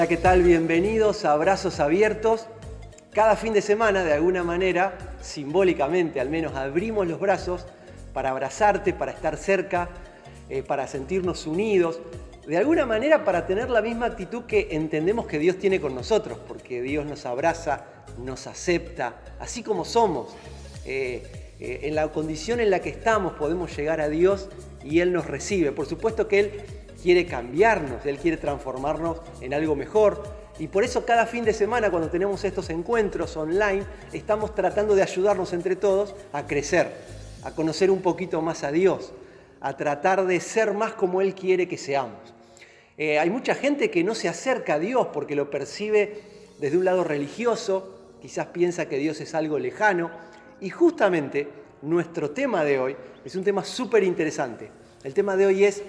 Hola, ¿qué tal? Bienvenidos a Brazos Abiertos. Cada fin de semana, de alguna manera, simbólicamente al menos, abrimos los brazos para abrazarte, para estar cerca, para sentirnos unidos. De alguna manera para tener la misma actitud que entendemos que Dios tiene con nosotros, porque Dios nos abraza, nos acepta, así como somos. En la condición en la que estamos podemos llegar a Dios y Él nos recibe. Por supuesto que Él quiere cambiarnos, Él quiere transformarnos en algo mejor. Y por eso cada fin de semana, cuando tenemos estos encuentros online, estamos tratando de ayudarnos entre todos a crecer, a conocer un poquito más a Dios, a tratar de ser más como Él quiere que seamos. Hay mucha gente que no se acerca a Dios porque lo percibe desde un lado religioso, quizás piensa que Dios es algo lejano, y justamente nuestro tema de hoy es un tema súper interesante. El tema de hoy es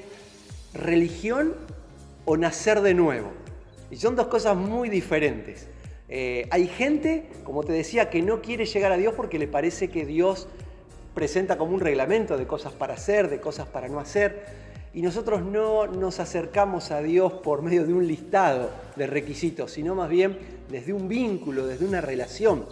religión o nacer de nuevo. Y son dos cosas muy diferentes. Hay gente, como te decía, que no quiere llegar a Dios porque le parece que Dios presenta como un reglamento de cosas para hacer, de cosas para no hacer. Y nosotros no nos acercamos a Dios por medio de un listado de requisitos, sino más bien desde un vínculo, desde una relación.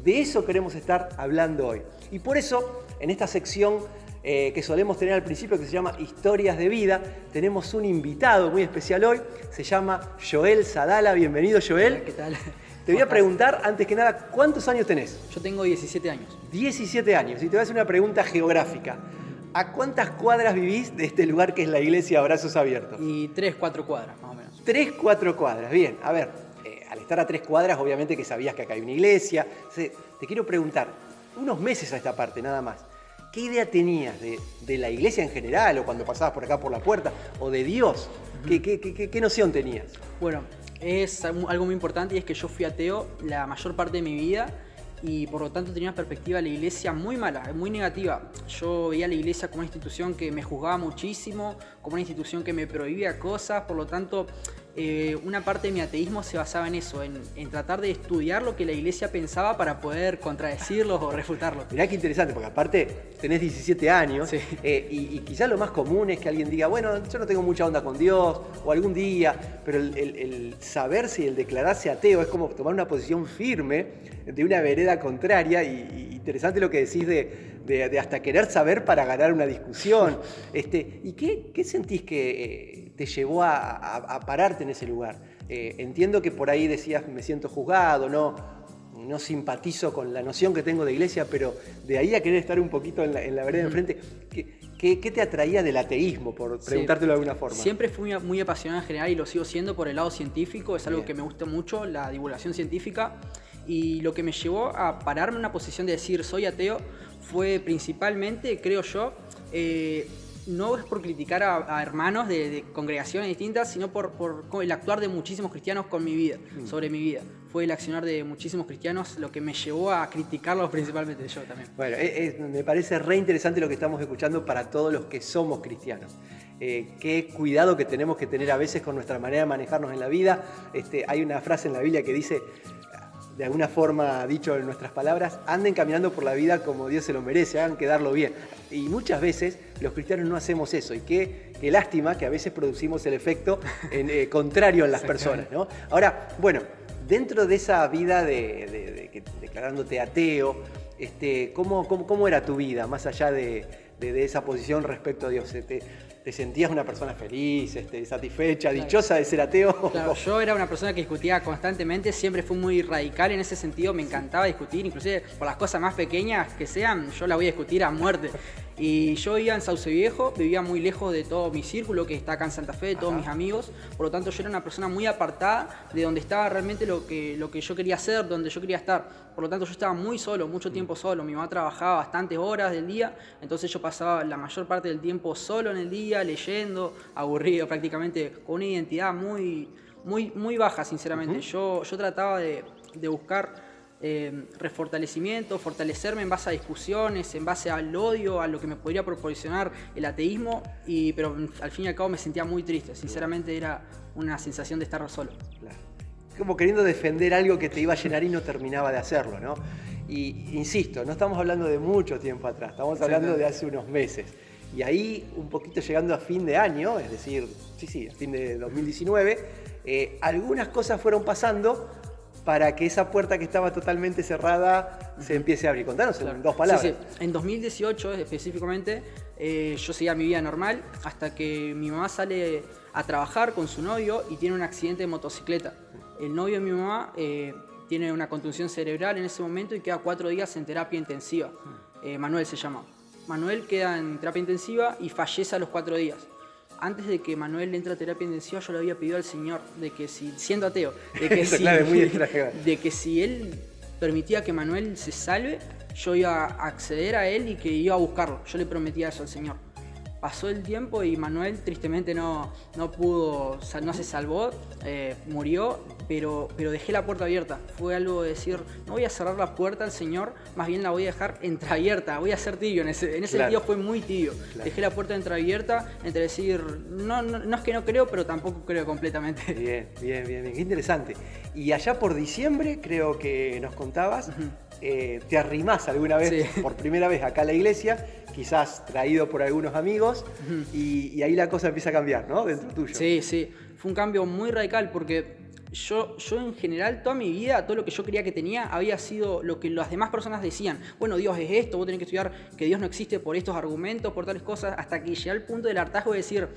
De eso queremos estar hablando hoy. Y por eso, en esta sección que solemos tener al principio, que se llama Historias de Vida, tenemos un invitado muy especial hoy. Se llama Joel Sadala. Bienvenido, Joel. Hola, ¿qué tal? Te voy a preguntar, antes que nada, ¿cuántos años tenés? Yo tengo 17 años. 17 años. Y te voy a hacer una pregunta geográfica. ¿A cuántas cuadras vivís de este lugar que es la iglesia Brazos Abiertos? Y 3, 4 cuadras, más o menos. 3, 4 cuadras. Bien, a ver, al estar a 3 cuadras, obviamente que sabías que acá hay una iglesia. Te quiero preguntar, unos meses a esta parte nada más, ¿qué idea tenías de la iglesia en general, o cuando pasabas por acá por la puerta, o de Dios? ¿Qué noción tenías? Bueno, es algo muy importante y es que yo fui ateo la mayor parte de mi vida y por lo tanto tenía una perspectiva de la iglesia muy mala, muy negativa. Yo veía a la iglesia como una institución que me juzgaba muchísimo, como una institución que me prohibía cosas, por lo tanto una parte de mi ateísmo se basaba en eso, en tratar de estudiar lo que la iglesia pensaba para poder contradecirlos o refutarlos. Mirá qué interesante, porque aparte tenés 17 años, sí. Y quizás lo más común es que alguien diga, bueno, yo no tengo mucha onda con Dios, o algún día, pero el saberse y el declararse ateo es como tomar una posición firme de una vereda contraria, y interesante lo que decís de hasta querer saber para ganar una discusión. ¿Y qué sentís que te llevó a pararte en ese lugar? Entiendo que por ahí decías, me siento juzgado, no simpatizo con la noción que tengo de iglesia, pero de ahí a querer estar un poquito en la vereda de enfrente, ¿qué te atraía del ateísmo, por preguntártelo de alguna forma? Siempre fui muy apasionado en general y lo sigo siendo por el lado científico, es algo Bien. que me gusta mucho, la divulgación científica, y lo que me llevó a pararme en una posición de decir soy ateo fue principalmente, creo yo, no es por criticar a hermanos de congregaciones distintas, sino por el actuar de muchísimos cristianos con mi vida, sobre mi vida. Fue el accionar de muchísimos cristianos lo que me llevó a criticarlos principalmente yo también. Bueno, me parece re interesante lo que estamos escuchando para todos los que somos cristianos. Qué cuidado que tenemos que tener a veces con nuestra manera de manejarnos en la vida. Hay una frase en la Biblia que dice, de alguna forma dicho en nuestras palabras, anden caminando por la vida como Dios se lo merece, hagan quedarlo bien. Y muchas veces los cristianos no hacemos eso, y qué lástima que a veces producimos el efecto contrario en las personas, ¿no? Ahora, bueno, dentro de esa vida declarándote ateo, ¿cómo era tu vida, más allá de esa posición respecto a Dios? ¿Te sentías una persona feliz, satisfecha, Claro. dichosa de ser ateo? Claro, yo era una persona que discutía constantemente, siempre fui muy radical en ese sentido, me encantaba discutir, inclusive por las cosas más pequeñas que sean, yo la voy a discutir a muerte. Y yo vivía en Sauce Viejo, vivía muy lejos de todo mi círculo que está acá en Santa Fe, de todos mis amigos, por lo tanto yo era una persona muy apartada de donde estaba realmente lo que yo quería hacer, donde yo quería estar. Por lo tanto yo estaba muy solo, mucho tiempo solo, mi mamá trabajaba bastantes horas del día, entonces yo pasaba la mayor parte del tiempo solo en el día, leyendo, aburrido prácticamente, con una identidad muy, muy, muy baja sinceramente. Yo trataba de buscar refortalecimiento, fortalecerme en base a discusiones, en base al odio, a lo que me podría proporcionar el ateísmo, pero al fin y al cabo me sentía muy triste, sinceramente era una sensación de estar solo. Claro. Como queriendo defender algo que te iba a llenar y no terminaba de hacerlo, ¿no? Y insisto, no estamos hablando de mucho tiempo atrás, estamos hablando de hace unos meses. Y ahí, un poquito llegando a fin de año, es decir, a fin de 2019, algunas cosas fueron pasando para que esa puerta que estaba totalmente cerrada se empiece a abrir. Contanos en 2 palabras. Sí. En 2018 específicamente, yo seguía mi vida normal hasta que mi mamá sale a trabajar con su novio y tiene un accidente de motocicleta. El novio de mi mamá tiene una contusión cerebral en ese momento y queda 4 días en terapia intensiva. Manuel se llama. Manuel queda en terapia intensiva y fallece a los 4 días. Antes de que Manuel entre a terapia intensiva, yo le había pedido al Señor de que si, siendo ateo, de que, de que si Él permitía que Manuel se salve, yo iba a acceder a Él y que iba a buscarlo. Yo le prometía eso al Señor. Pasó el tiempo y Manuel tristemente no se salvó, murió, pero dejé la puerta abierta. Fue algo de decir, no voy a cerrar la puerta al Señor, más bien la voy a dejar entreabierta, voy a ser tibio. En ese sentido fue muy tibio. Claro. Dejé la puerta entreabierta entre decir, no es que no creo, pero tampoco creo completamente. Bien. Qué interesante. Y allá por diciembre, creo que nos contabas, te arrimás alguna vez, por primera vez acá a la iglesia, quizás traído por algunos amigos, y ahí la cosa empieza a cambiar, ¿no? Dentro tuyo. Sí. Fue un cambio muy radical porque yo en general, toda mi vida, todo lo que yo creía que tenía había sido lo que las demás personas decían. Bueno, Dios es esto, vos tenés que estudiar que Dios no existe por estos argumentos, por tales cosas, hasta que llegué al punto del hartazgo de decir,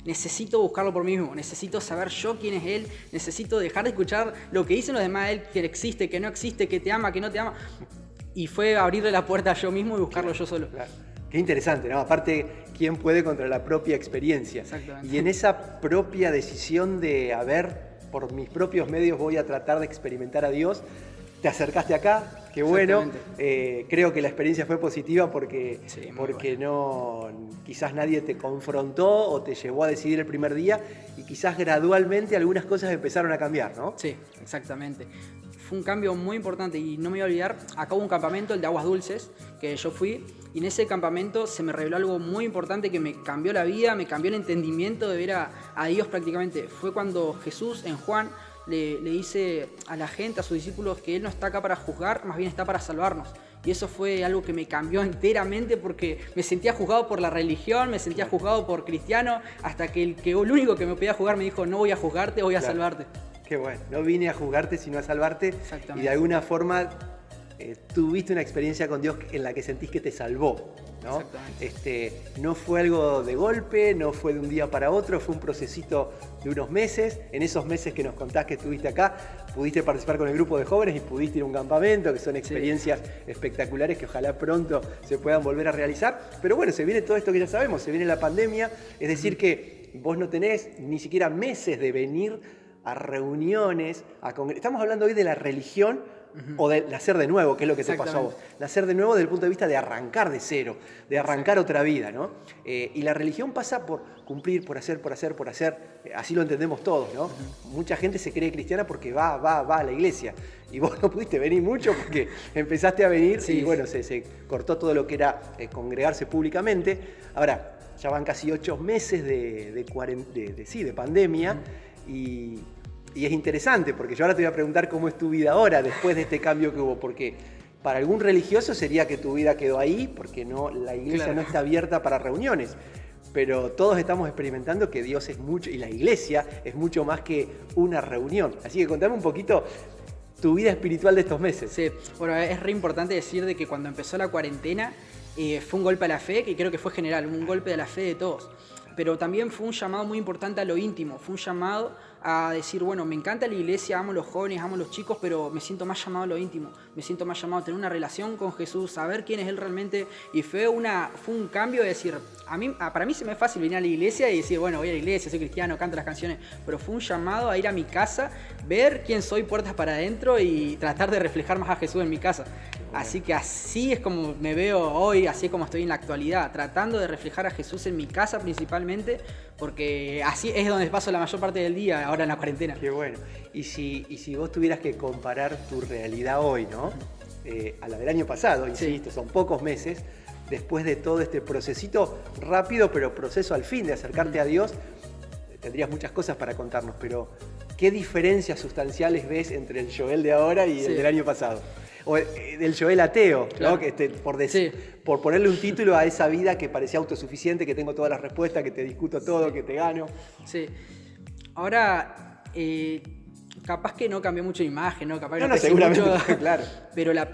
necesito buscarlo por mí mismo, necesito saber yo quién es Él, necesito dejar de escuchar lo que dicen los demás de Él, que existe, que no existe, que te ama, que no te ama. Y fue abrirle la puerta a yo mismo y buscarlo yo solo. Claro. Qué interesante, ¿no? Aparte, ¿quién puede contra la propia experiencia? Exactamente. Y en esa propia decisión de, por mis propios medios voy a tratar de experimentar a Dios, te acercaste acá, qué bueno. Creo que la experiencia fue positiva porque quizás nadie te confrontó o te llevó a decidir el primer día y quizás gradualmente algunas cosas empezaron a cambiar, ¿no? Sí, exactamente. Fue un cambio muy importante y no me voy a olvidar, acá hubo un campamento, el de Aguas Dulces, que yo fui, y en ese campamento se me reveló algo muy importante que me cambió la vida, me cambió el entendimiento de ver a Dios prácticamente. Fue cuando Jesús en Juan le dice a la gente, a sus discípulos, que Él no está acá para juzgar, más bien está para salvarnos. Y eso fue algo que me cambió enteramente porque me sentía juzgado por la religión, me sentía juzgado por cristiano, hasta que el único que me podía juzgar me dijo, no voy a juzgarte, voy a salvarte. Qué bueno, no vine a juzgarte sino a salvarte. Y de alguna forma tuviste una experiencia con Dios en la que sentís que te salvó, ¿no? No fue algo de golpe, no fue de un día para otro, fue un procesito de unos meses. En esos meses que nos contás que estuviste acá, pudiste participar con el grupo de jóvenes y pudiste ir a un campamento, que son experiencias espectaculares que ojalá pronto se puedan volver a realizar. Pero bueno, se viene todo esto que ya sabemos, se viene la pandemia, es decir que vos no tenés ni siquiera meses de venir a reuniones, estamos hablando hoy de la religión o de nacer de nuevo, que es lo que te pasó a vos. Nacer de nuevo desde el punto de vista de arrancar de cero, de arrancar otra vida, ¿no? Y la religión pasa por cumplir, por hacer, así lo entendemos todos, ¿no? Mucha gente se cree cristiana porque va a la iglesia. Y vos no pudiste venir mucho porque empezaste a venir y bueno, se cortó todo lo que era congregarse públicamente. Ahora, ya van casi 8 meses de pandemia. Y es interesante, porque yo ahora te voy a preguntar cómo es tu vida ahora, después de este cambio que hubo, porque para algún religioso sería que tu vida quedó ahí, porque la iglesia no está abierta para reuniones, pero todos estamos experimentando que Dios es mucho, y la iglesia es mucho más que una reunión. Así que contame un poquito tu vida espiritual de estos meses. Sí, bueno, es re importante decir de que cuando empezó la cuarentena fue un golpe a la fe, que creo que fue general, un golpe a la fe de todos. Pero también fue un llamado muy importante a lo íntimo, fue un llamado a decir, bueno, me encanta la iglesia, amo a los jóvenes, amo a los chicos, pero me siento más llamado a lo íntimo, me siento más llamado a tener una relación con Jesús, saber quién es Él realmente, y fue un cambio de decir, para mí se me es fácil venir a la iglesia y decir, bueno, voy a la iglesia, soy cristiano, canto las canciones, pero fue un llamado a ir a mi casa, ver quién soy puertas para adentro y tratar de reflejar más a Jesús en mi casa. Así que así es como me veo hoy, así es como estoy en la actualidad, tratando de reflejar a Jesús en mi casa principalmente, porque así es donde paso la mayor parte del día ahora en la cuarentena. Qué bueno. Y si vos tuvieras que comparar tu realidad hoy, ¿no? A la del año pasado, insisto, son pocos meses, después de todo este procesito rápido, pero proceso al fin de acercarte a Dios, tendrías muchas cosas para contarnos, pero ¿qué diferencias sustanciales ves entre el Joel de ahora y el del año pasado? O del Joel ateo, claro, ¿no? Por ponerle un título a esa vida que parecía autosuficiente, que tengo todas las respuestas, que te discuto todo, que te gano. Sí. Ahora Capaz que no cambió mucho la imagen, ¿no? Capaz que No, crecí seguramente, mucho, claro. pero la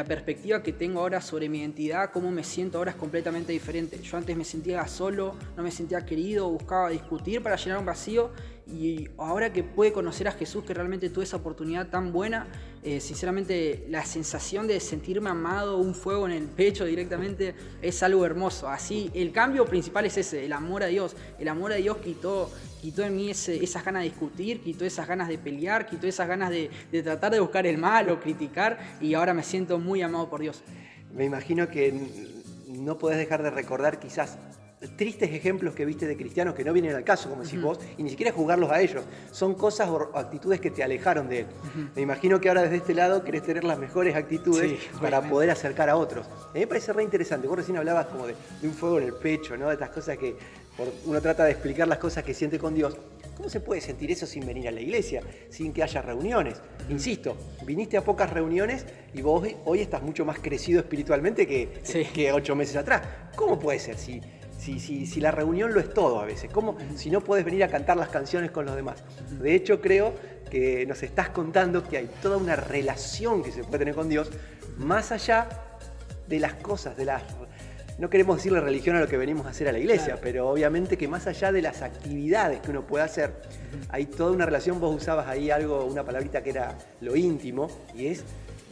perspectiva que tengo ahora sobre mi identidad, cómo me siento ahora es completamente diferente. Yo antes me sentía solo, no me sentía querido, buscaba discutir para llenar un vacío, y ahora que pude conocer a Jesús, que realmente tuve esa oportunidad tan buena, sinceramente la sensación de sentirme amado, un fuego en el pecho directamente, es algo hermoso. Así, el cambio principal es ese, el amor a Dios. El amor a Dios quitó en mí esas ganas de discutir, quitó esas ganas de pelear, quitó esas ganas de tratar de buscar el mal o criticar, y ahora me siento muy amado por Dios. Me imagino que no podés dejar de recordar quizás tristes ejemplos que viste de cristianos que no vienen al caso, como decís vos, y ni siquiera juzgarlos a ellos. Son cosas o actitudes que te alejaron de él. Me imagino que ahora desde este lado querés tener las mejores actitudes para poder acercar a otros. A mí me parece re interesante. Vos recién hablabas como de un fuego en el pecho, ¿no? De estas cosas que uno trata de explicar las cosas que siente con Dios. ¿Cómo se puede sentir eso sin venir a la iglesia, sin que haya reuniones? Insisto, viniste a pocas reuniones y vos hoy estás mucho más crecido espiritualmente que 8 meses atrás. ¿Cómo puede ser si la reunión lo es todo a veces? ¿Cómo si no podés venir a cantar las canciones con los demás? De hecho, creo que nos estás contando que hay toda una relación que se puede tener con Dios más allá de las cosas, no queremos decirle religión a lo que venimos a hacer a la iglesia, claro, pero obviamente que más allá de las actividades que uno puede hacer, hay toda una relación. Vos usabas ahí una palabrita que era lo íntimo, y es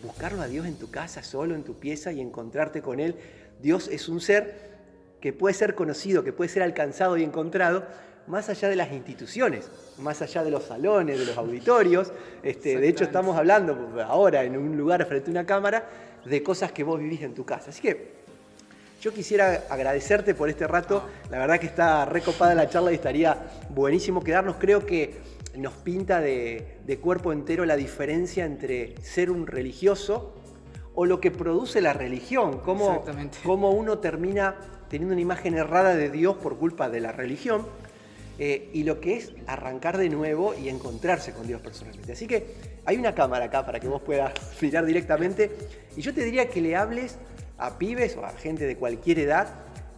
buscarlo a Dios en tu casa, solo en tu pieza, y encontrarte con Él. Dios es un ser que puede ser conocido, que puede ser alcanzado y encontrado, más allá de las instituciones, más allá de los salones, de los auditorios. De hecho, estamos hablando ahora en un lugar frente a una cámara de cosas que vos vivís en tu casa. Así que yo quisiera agradecerte por este rato. La verdad que está recopada la charla y estaría buenísimo quedarnos. Creo que nos pinta de cuerpo entero la diferencia entre ser un religioso o lo que produce la religión. Cómo uno termina teniendo una imagen errada de Dios por culpa de la religión, y lo que es arrancar de nuevo y encontrarse con Dios personalmente. Así que hay una cámara acá para que vos puedas mirar directamente, y yo te diría que le hables a pibes o a gente de cualquier edad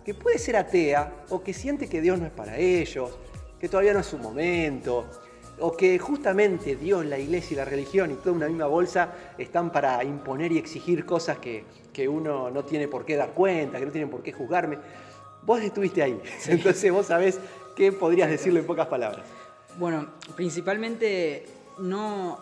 que puede ser atea o que siente que Dios no es para ellos, que todavía no es su momento, o que justamente Dios, la iglesia y la religión y toda una misma bolsa están para imponer y exigir cosas que uno no tiene por qué dar cuenta, que no tienen por qué juzgarme. Vos estuviste ahí, entonces vos sabés qué podrías decirle en pocas palabras. Bueno, principalmente no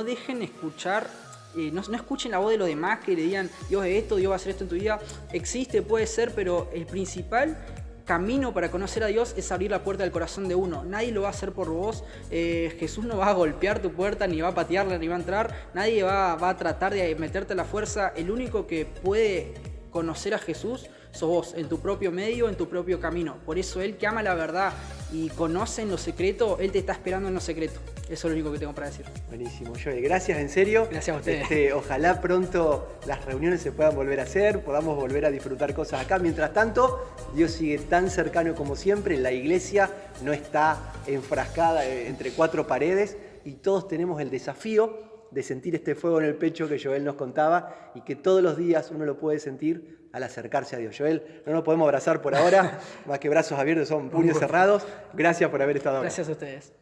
dejen escuchar, no escuchen la voz de los demás que le digan Dios es esto, Dios va a hacer esto en tu vida. Existe, puede ser, pero el principal camino para conocer a Dios es abrir la puerta del corazón de uno. Nadie lo va a hacer por vos. Jesús no va a golpear tu puerta, ni va a patearla, ni va a entrar. Nadie va a tratar de meterte a la fuerza. El único que puede conocer a Jesús sos vos, en tu propio medio, en tu propio camino. Por eso Él que ama la verdad y conoce en lo secreto, Él te está esperando en lo secreto. Eso es lo único que tengo para decir. Buenísimo, Joey. Gracias, en serio. Gracias a ustedes. Ojalá pronto las reuniones se puedan volver a hacer, podamos volver a disfrutar cosas acá. Mientras tanto, Dios sigue tan cercano como siempre. La iglesia no está enfrascada entre 4 paredes, y todos tenemos el desafío de sentir este fuego en el pecho que Joel nos contaba, y que todos los días uno lo puede sentir al acercarse a Dios. Joel, no nos podemos abrazar por ahora, más que brazos abiertos, son puños cerrados. Gracias por haber estado acá. Gracias a ustedes.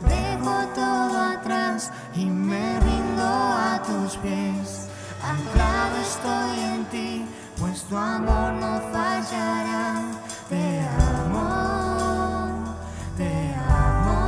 Dejo todo atrás y me rindo a ti. tu amor no fallará. Te amo, te amo.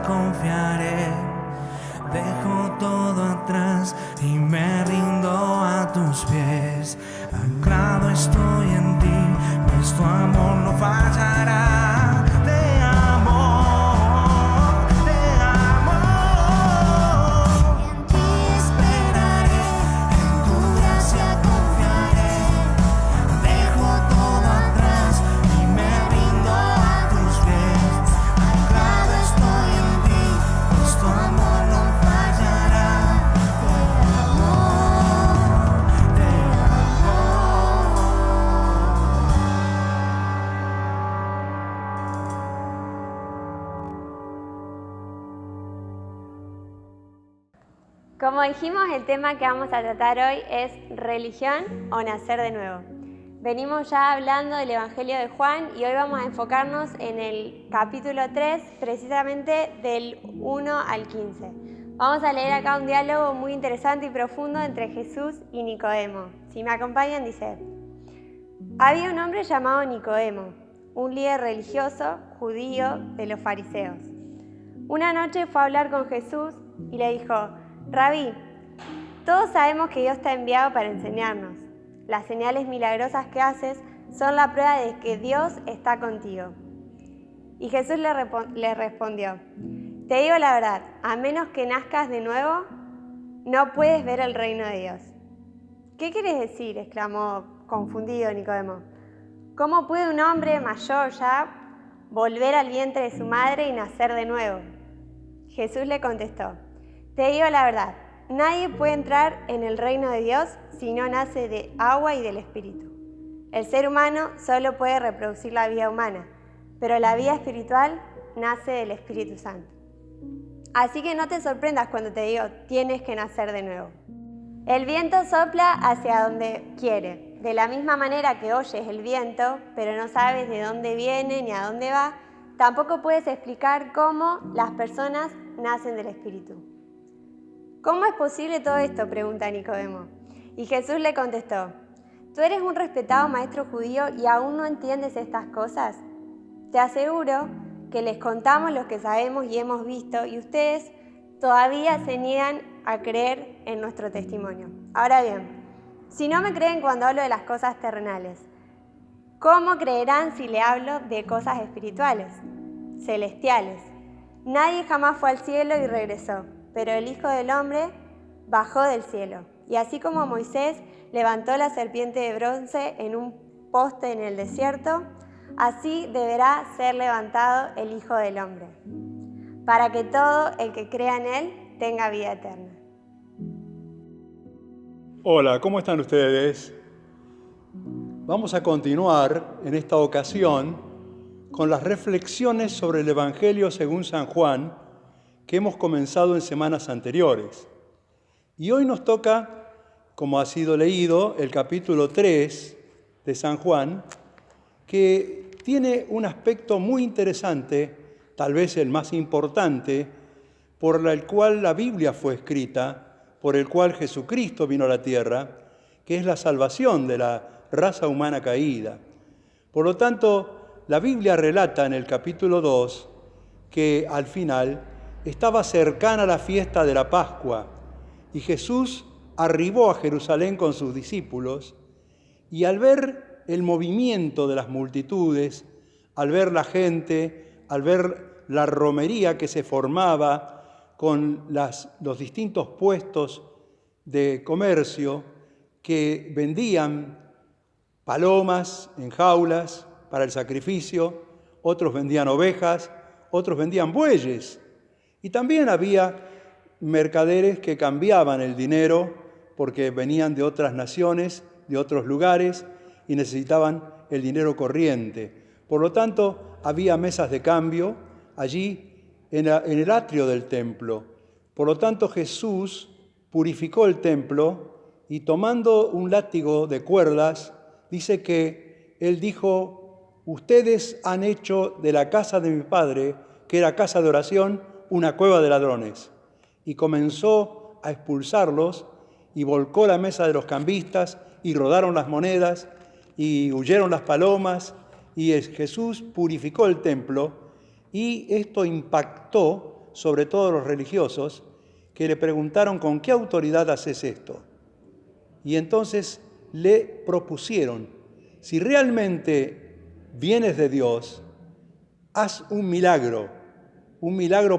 Confiaré, dejo todo atrás y me rindo a tus pies. Anclado estoy en ti, pues tu amor no fallará. Te amo, te amo. En ti esperaré, en tu gracia confiaré. Dejo todo atrás y me rindo a tus pies. Anclado estoy en ti, pues tu amor no fallará. Te amo, te amo. Como dijimos, el tema que vamos a tratar hoy es religión o nacer de nuevo. Venimos ya hablando del Evangelio de Juan y hoy vamos a enfocarnos en el capítulo 3, precisamente del 1 al 15. Vamos a leer acá un diálogo muy interesante y profundo entre Jesús y Nicodemo. Si me acompañan, dice: había un hombre llamado Nicodemo, un líder religioso judío de los fariseos. Una noche fue a hablar con Jesús y le dijo: Rabí, todos sabemos que Dios te ha enviado para enseñarnos. Las señales milagrosas que haces son la prueba de que Dios está contigo. Y Jesús le respondió: te digo la verdad, a menos que nazcas de nuevo, no puedes ver el reino de Dios. ¿Qué quieres decir?, exclamó confundido Nicodemo. ¿Cómo puede un hombre mayor ya volver al vientre de su madre y nacer de nuevo? Jesús le contestó: te digo la verdad, nadie puede entrar en el reino de Dios si no nace de agua y del Espíritu. El ser humano solo puede reproducir la vida humana, pero la vida espiritual nace del Espíritu Santo. Así que no te sorprendas cuando te digo, tienes que nacer de nuevo. El viento sopla hacia donde quiere. De la misma manera que oyes el viento, pero no sabes de dónde viene ni a dónde va, tampoco puedes explicar cómo las personas nacen del Espíritu. ¿Cómo es posible todo esto?, pregunta Nicodemo. Y Jesús le contestó: ¿tú eres un respetado maestro judío y aún no entiendes estas cosas? Te aseguro que les contamos lo que sabemos y hemos visto, y ustedes todavía se niegan a creer en nuestro testimonio. Ahora bien, si no me creen cuando hablo de las cosas terrenales, ¿cómo creerán si le hablo de cosas espirituales, celestiales? Nadie jamás fue al cielo y regresó, pero el Hijo del Hombre bajó del cielo. Y así como Moisés levantó la serpiente de bronce en un poste en el desierto, así deberá ser levantado el Hijo del Hombre, para que todo el que crea en Él tenga vida eterna. Hola, ¿cómo están ustedes? Vamos a continuar en esta ocasión con las reflexiones sobre el Evangelio según San Juan que hemos comenzado en semanas anteriores. Y hoy nos toca, como ha sido leído, el capítulo 3 de San Juan, que tiene un aspecto muy interesante, tal vez el más importante, por el cual la Biblia fue escrita, por el cual Jesucristo vino a la tierra, que es la salvación de la raza humana caída. Por lo tanto, la Biblia relata en el capítulo 2 que al final estaba cercana la fiesta de la Pascua y Jesús arribó a Jerusalén con sus discípulos y al ver el movimiento de las multitudes, al ver la gente, al ver la romería que se formaba con los distintos puestos de comercio que vendían palomas en jaulas para el sacrificio, otros vendían ovejas, otros vendían bueyes. Y también había mercaderes que cambiaban el dinero porque venían de otras naciones, de otros lugares y necesitaban el dinero corriente. Por lo tanto, había mesas de cambio allí en el atrio del templo. Por lo tanto, Jesús purificó el templo y tomando un látigo de cuerdas, dice que Él dijo: ustedes han hecho de la casa de mi padre, que era casa de oración, una cueva de ladrones. Y comenzó a expulsarlos y volcó la mesa de los cambistas y rodaron las monedas y huyeron las palomas y Jesús purificó el templo y esto impactó sobre todo los religiosos que le preguntaron: ¿con qué autoridad haces esto? Y entonces le propusieron: si realmente vienes de Dios, haz un milagro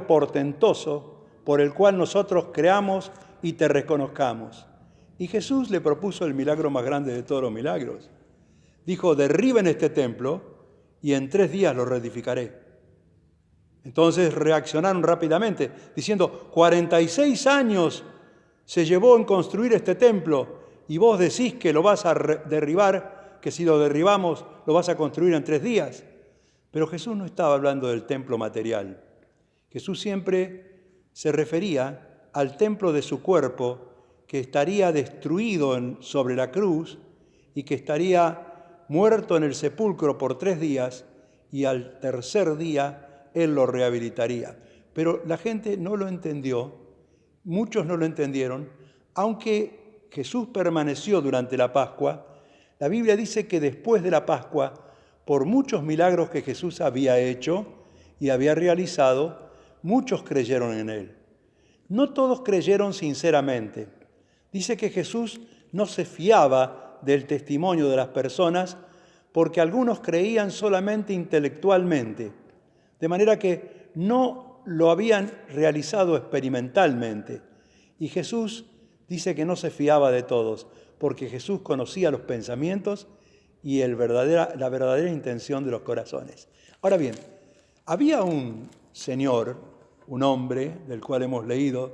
portentoso por el cual nosotros creamos y te reconozcamos. Y Jesús le propuso el milagro más grande de todos los milagros. Dijo: derriben este templo y en 3 días lo reedificaré. Entonces reaccionaron rápidamente, diciendo: 46 años se llevó en construir este templo y vos decís que lo vas a derribar, que si lo derribamos lo vas a construir en 3 días. Pero Jesús no estaba hablando del templo material. Jesús siempre se refería al templo de su cuerpo que estaría destruido sobre la cruz y que estaría muerto en el sepulcro por 3 días y al tercer día Él lo rehabilitaría. Pero la gente no lo entendió, muchos no lo entendieron, aunque Jesús permaneció durante la Pascua. La Biblia dice que después de la Pascua, por muchos milagros que Jesús había hecho y había realizado, muchos creyeron en Él. No todos creyeron sinceramente. Dice que Jesús no se fiaba del testimonio de las personas porque algunos creían solamente intelectualmente, de manera que no lo habían realizado experimentalmente. Y Jesús dice que no se fiaba de todos, porque Jesús conocía los pensamientos y la verdadera intención de los corazones. Ahora bien, había un señor, un hombre del cual hemos leído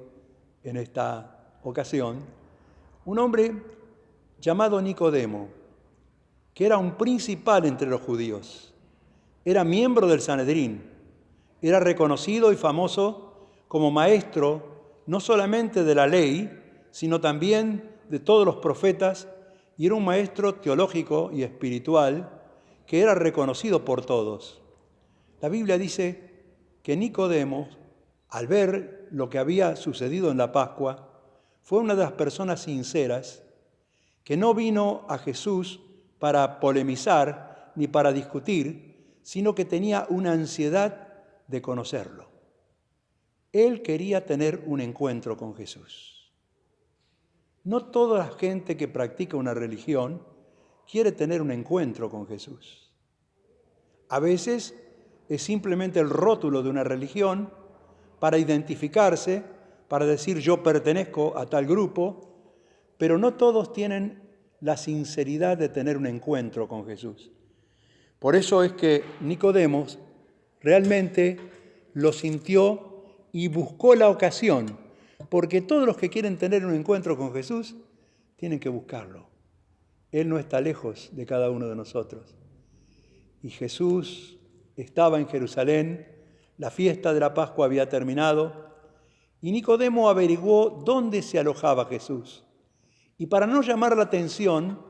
en esta ocasión, un hombre llamado Nicodemo, que era un principal entre los judíos. Era miembro del Sanedrín, era reconocido y famoso como maestro no solamente de la ley, sino también de todos los profetas, y era un maestro teológico y espiritual que era reconocido por todos. La Biblia dice que Nicodemo, al ver lo que había sucedido en la Pascua, fue una de las personas sinceras que no vino a Jesús para polemizar ni para discutir, sino que tenía una ansiedad de conocerlo. Él quería tener un encuentro con Jesús. No toda la gente que practica una religión quiere tener un encuentro con Jesús. A veces es simplemente el rótulo de una religión para identificarse, para decir yo pertenezco a tal grupo, pero no todos tienen la sinceridad de tener un encuentro con Jesús. Por eso es que Nicodemo realmente lo sintió y buscó la ocasión, porque todos los que quieren tener un encuentro con Jesús tienen que buscarlo. Él no está lejos de cada uno de nosotros. Y Jesús estaba en Jerusalén, la fiesta de la Pascua había terminado, y Nicodemo averiguó dónde se alojaba Jesús. Y para no llamar la atención,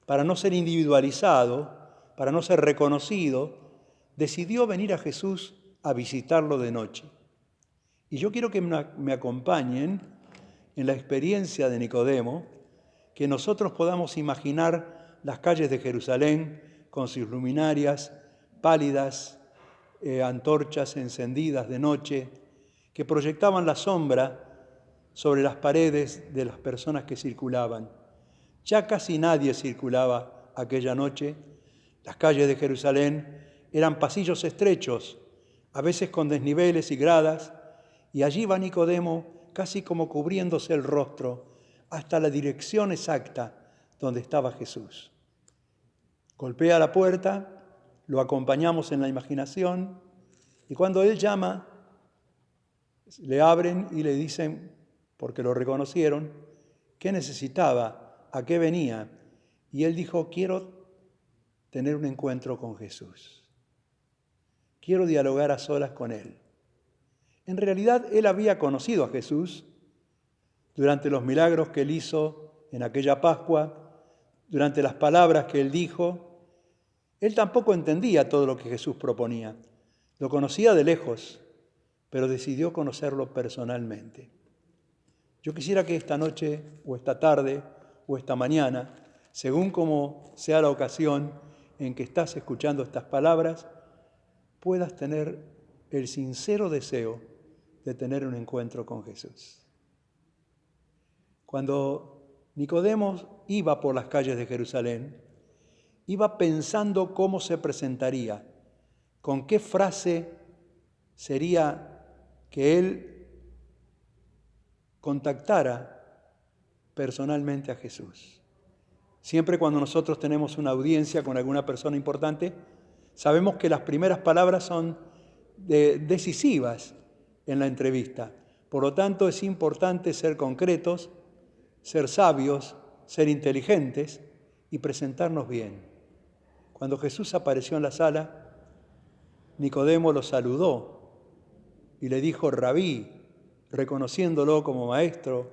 para no ser individualizado, para no ser reconocido, decidió venir a Jesús a visitarlo de noche. Y yo quiero que me acompañen en la experiencia de Nicodemo, que nosotros podamos imaginar las calles de Jerusalén con sus luminarias pálidas, antorchas encendidas de noche, que proyectaban la sombra sobre las paredes de las personas que circulaban. Ya casi nadie circulaba aquella noche. Las calles de Jerusalén eran pasillos estrechos, a veces con desniveles y gradas, y allí va Nicodemo casi como cubriéndose el rostro hasta la dirección exacta donde estaba Jesús. Golpea la puerta, lo acompañamos en la imaginación, y cuando él llama, le abren y le dicen, porque lo reconocieron, qué necesitaba, a qué venía. Y él dijo, quiero tener un encuentro con Jesús. Quiero dialogar a solas con Él. En realidad, él había conocido a Jesús durante los milagros que él hizo en aquella Pascua, durante las palabras que él dijo. Él tampoco entendía todo lo que Jesús proponía. Lo conocía de lejos, pero decidió conocerlo personalmente. Yo quisiera que esta noche, o esta tarde, o esta mañana, según como sea la ocasión en que estás escuchando estas palabras, puedas tener el sincero deseo de tener un encuentro con Jesús. Cuando Nicodemo iba por las calles de Jerusalén, iba pensando cómo se presentaría, con qué frase sería que él contactara personalmente a Jesús. Siempre cuando nosotros tenemos una audiencia con alguna persona importante, sabemos que las primeras palabras son decisivas en la entrevista. Por lo tanto, es importante ser concretos, ser sabios, ser inteligentes y presentarnos bien. Cuando Jesús apareció en la sala, Nicodemo lo saludó y le dijo Rabí, reconociéndolo como maestro,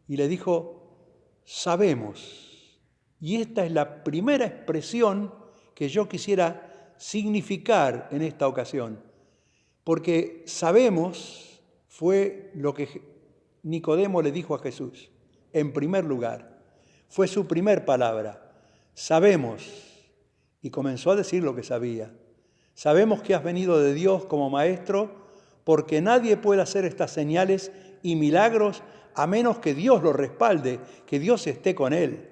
y le dijo, sabemos. Y esta es la primera expresión que yo quisiera significar en esta ocasión, porque sabemos fue lo que Nicodemo le dijo a Jesús. En primer lugar, fue su primer palabra, sabemos, y comenzó a decir lo que sabía. Sabemos que has venido de Dios como maestro, porque nadie puede hacer estas señales y milagros a menos que Dios lo respalde, que Dios esté con él,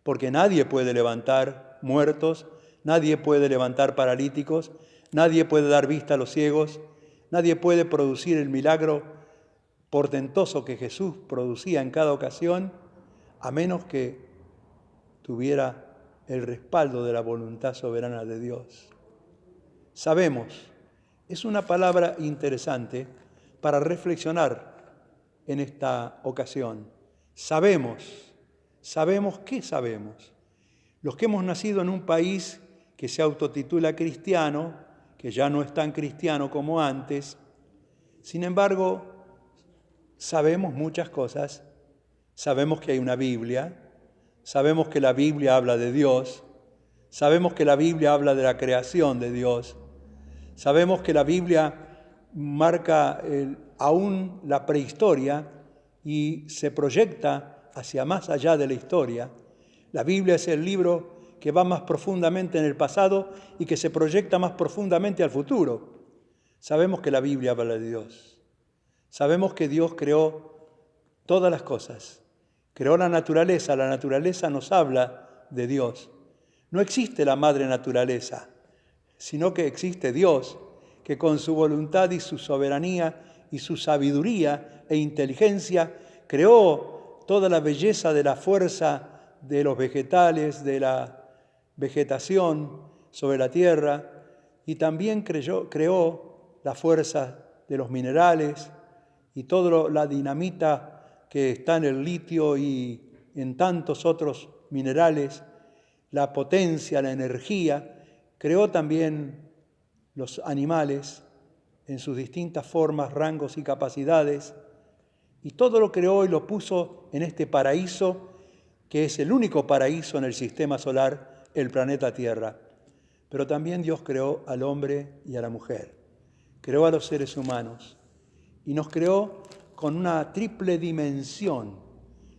porque nadie puede levantar muertos, nadie puede levantar paralíticos, nadie puede dar vista a los ciegos, nadie puede producir el milagro portentoso que Jesús producía en cada ocasión, a menos que tuviera el respaldo de la voluntad soberana de Dios. Sabemos, es una palabra interesante para reflexionar en esta ocasión. Sabemos ¿qué sabemos? Los que hemos nacido en un país que se autotitula cristiano, que ya no es tan cristiano como antes, sin embargo, sabemos muchas cosas. Sabemos que hay una Biblia, sabemos que la Biblia habla de Dios, sabemos que la Biblia habla de la creación de Dios, sabemos que la Biblia marca aún la prehistoria y se proyecta hacia más allá de la historia. La Biblia es el libro que va más profundamente en el pasado y que se proyecta más profundamente al futuro. Sabemos que la Biblia habla de Dios. Sabemos que Dios creó todas las cosas. Creó la naturaleza nos habla de Dios. No existe la madre naturaleza, sino que existe Dios, que con su voluntad y su soberanía y su sabiduría e inteligencia creó toda la belleza de la fuerza de los vegetales, de la vegetación sobre la tierra, y también creó la fuerza de los minerales y toda la dinamita que está en el litio y en tantos otros minerales, la potencia, la energía. Creó también los animales en sus distintas formas, rangos y capacidades, y todo lo creó y lo puso en este paraíso, que es el único paraíso en el sistema solar, el planeta Tierra. Pero también Dios creó al hombre y a la mujer, creó a los seres humanos y nos creó con una triple dimensión.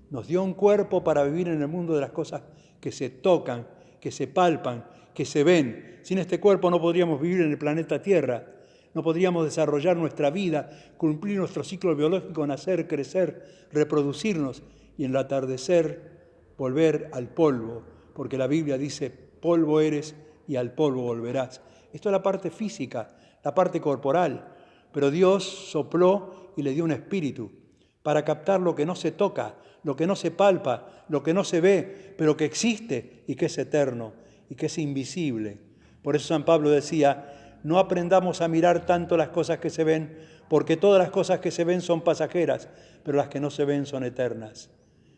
Nos dio un cuerpo para vivir en el mundo de las cosas que se tocan, que se palpan, que se ven. Sin este cuerpo no podríamos vivir en el planeta Tierra, no podríamos desarrollar nuestra vida, cumplir nuestro ciclo biológico, nacer, crecer, reproducirnos y en el atardecer volver al polvo, porque la Biblia dice, polvo eres y al polvo volverás. Esto es la parte física, la parte corporal, pero Dios sopló y le dio un espíritu para captar lo que no se toca, lo que no se palpa, lo que no se ve, pero que existe y que es eterno y que es invisible. Por eso San Pablo decía, no aprendamos a mirar tanto las cosas que se ven, porque todas las cosas que se ven son pasajeras, pero las que no se ven son eternas.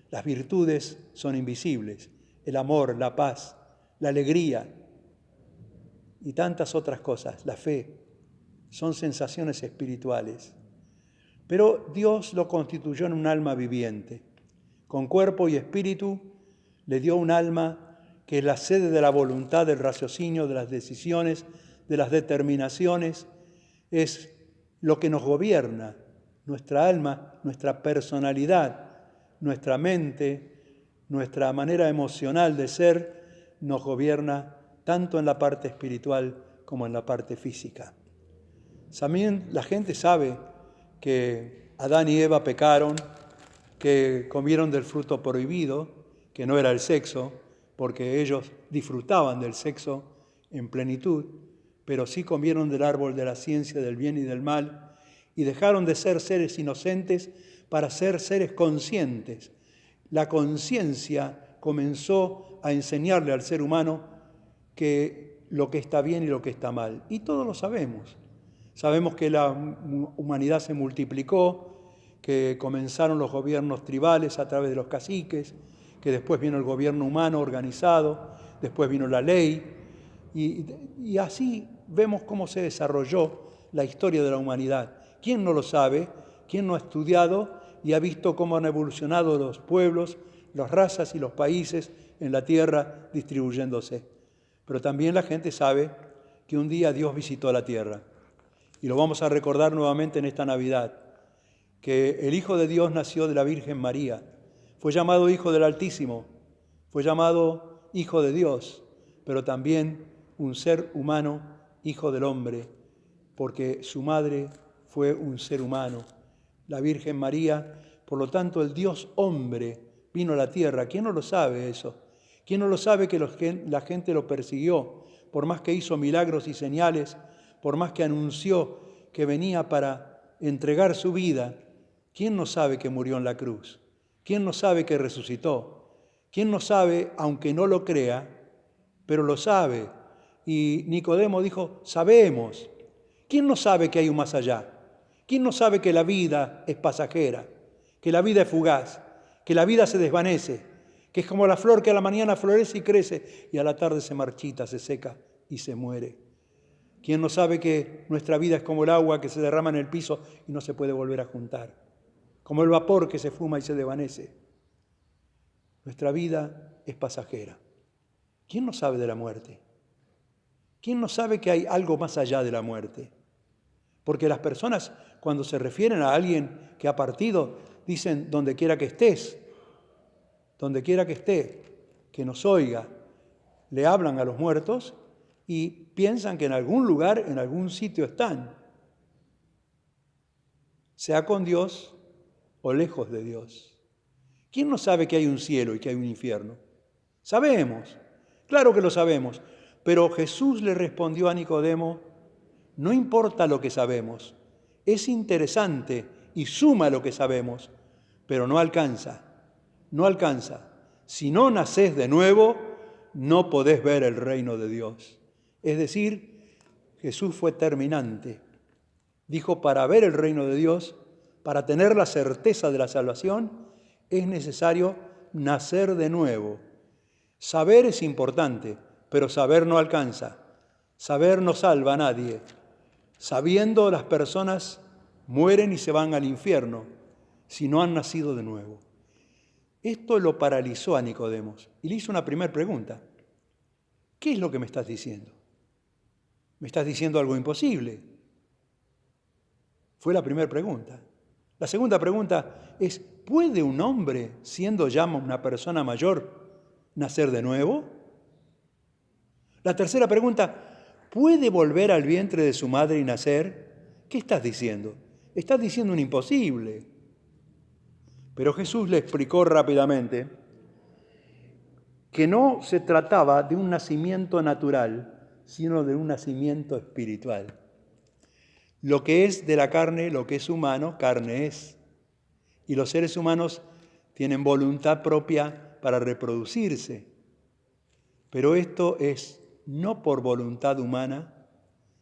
Las virtudes son invisibles, el amor, la paz, la alegría y tantas otras cosas, la fe, son sensaciones espirituales. Pero Dios lo constituyó en un alma viviente. Con cuerpo y espíritu le dio un alma que es la sede de la voluntad, del raciocinio, de las decisiones, de las determinaciones. Es lo que nos gobierna, nuestra alma, nuestra personalidad, nuestra mente, nuestra manera emocional de ser, nos gobierna tanto en la parte espiritual como en la parte física. También la gente sabe que Adán y Eva pecaron, que comieron del fruto prohibido, que no era el sexo, porque ellos disfrutaban del sexo en plenitud, pero sí comieron del árbol de la ciencia del bien y del mal y dejaron de ser seres inocentes para ser seres conscientes. La conciencia comenzó a enseñarle al ser humano que lo que está bien y lo que está mal. Y todos lo sabemos. Sabemos que la humanidad se multiplicó, que comenzaron los gobiernos tribales a través de los caciques, que después vino el gobierno humano organizado, después vino la ley, y así vemos cómo se desarrolló la historia de la humanidad. ¿Quién no lo sabe? ¿Quién no ha estudiado y ha visto cómo han evolucionado los pueblos, las razas y los países en la tierra distribuyéndose? Pero también la gente sabe que un día Dios visitó la tierra, y lo vamos a recordar nuevamente en esta Navidad, que el Hijo de Dios nació de la Virgen María, fue llamado Hijo del Altísimo, fue llamado Hijo de Dios, pero también un ser humano, Hijo del Hombre, porque su madre fue un ser humano. La Virgen María, por lo tanto, el Dios hombre vino a la tierra. ¿Quién no lo sabe eso? ¿Quién no lo sabe que la gente lo persiguió? Por más que hizo milagros y señales, por más que anunció que venía para entregar su vida, ¿quién no sabe que murió en la cruz? ¿Quién no sabe que resucitó? ¿Quién no sabe, aunque no lo crea, pero lo sabe? Y Nicodemo dijo, sabemos. ¿Quién no sabe que hay un más allá? ¿Quién no sabe que la vida es pasajera, que la vida es fugaz, que la vida se desvanece, que es como la flor que a la mañana florece y crece y a la tarde se marchita, se seca y se muere? ¿Quién no sabe que nuestra vida es como el agua que se derrama en el piso y no se puede volver a juntar? Como el vapor que se fuma y se desvanece. Nuestra vida es pasajera. ¿Quién no sabe de la muerte? ¿Quién no sabe que hay algo más allá de la muerte? Porque las personas, cuando se refieren a alguien que ha partido, dicen, donde quiera que estés, donde quiera que esté, que nos oiga, le hablan a los muertos y piensan que en algún lugar, en algún sitio están, sea con Dios o lejos de Dios. ¿Quién no sabe que hay un cielo y que hay un infierno? Sabemos, claro que lo sabemos, pero Jesús le respondió a Nicodemo, no importa lo que sabemos, es interesante y suma lo que sabemos, pero no alcanza, no alcanza. Si no nacés de nuevo, no podés ver el reino de Dios. Es decir, Jesús fue terminante. Dijo, para ver el reino de Dios, para tener la certeza de la salvación, es necesario nacer de nuevo. Saber es importante, pero saber no alcanza. Saber no salva a nadie. Sabiendo, las personas mueren y se van al infierno si no han nacido de nuevo. Esto lo paralizó a Nicodemos y le hizo una primera pregunta. ¿Qué es lo que me estás diciendo? ¿Me estás diciendo algo imposible? Fue la primera pregunta. La segunda pregunta es, ¿puede un hombre, siendo ya una persona mayor, nacer de nuevo? La tercera pregunta, ¿puede volver al vientre de su madre y nacer? ¿Qué estás diciendo? Estás diciendo un imposible. Pero Jesús le explicó rápidamente que no se trataba de un nacimiento natural, sino de un nacimiento espiritual. Lo que es de la carne, lo que es humano, carne es. Y los seres humanos tienen voluntad propia para reproducirse. Pero esto es no por voluntad humana,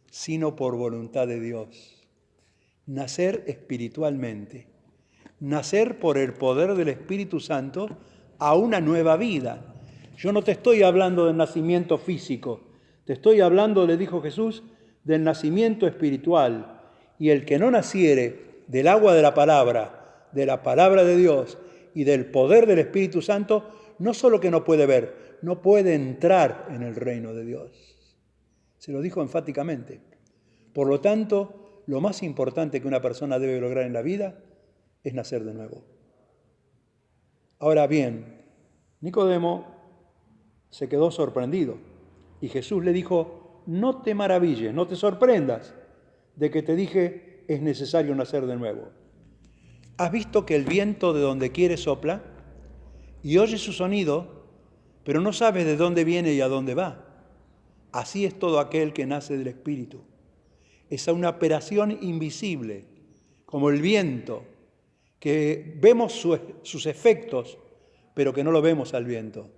sino por voluntad de Dios. Nacer espiritualmente. Nacer por el poder del Espíritu Santo a una nueva vida. Yo no te estoy hablando del nacimiento físico, te estoy hablando, le dijo Jesús, del nacimiento espiritual. Y el que no naciere del agua de la palabra de Dios y del poder del Espíritu Santo, no solo que no puede ver, no puede entrar en el reino de Dios. Se lo dijo enfáticamente. Por lo tanto, lo más importante que una persona debe lograr en la vida es nacer de nuevo. Ahora bien, Nicodemo se quedó sorprendido y Jesús le dijo, no te maravilles, no te sorprendas de que te dije es necesario nacer de nuevo. ¿Has visto que el viento de donde quiere sopla y oyes su sonido, pero no sabes de dónde viene y a dónde va? Así es todo aquel que nace del Espíritu. Es una operación invisible, como el viento, que vemos sus efectos, pero que no lo vemos al viento.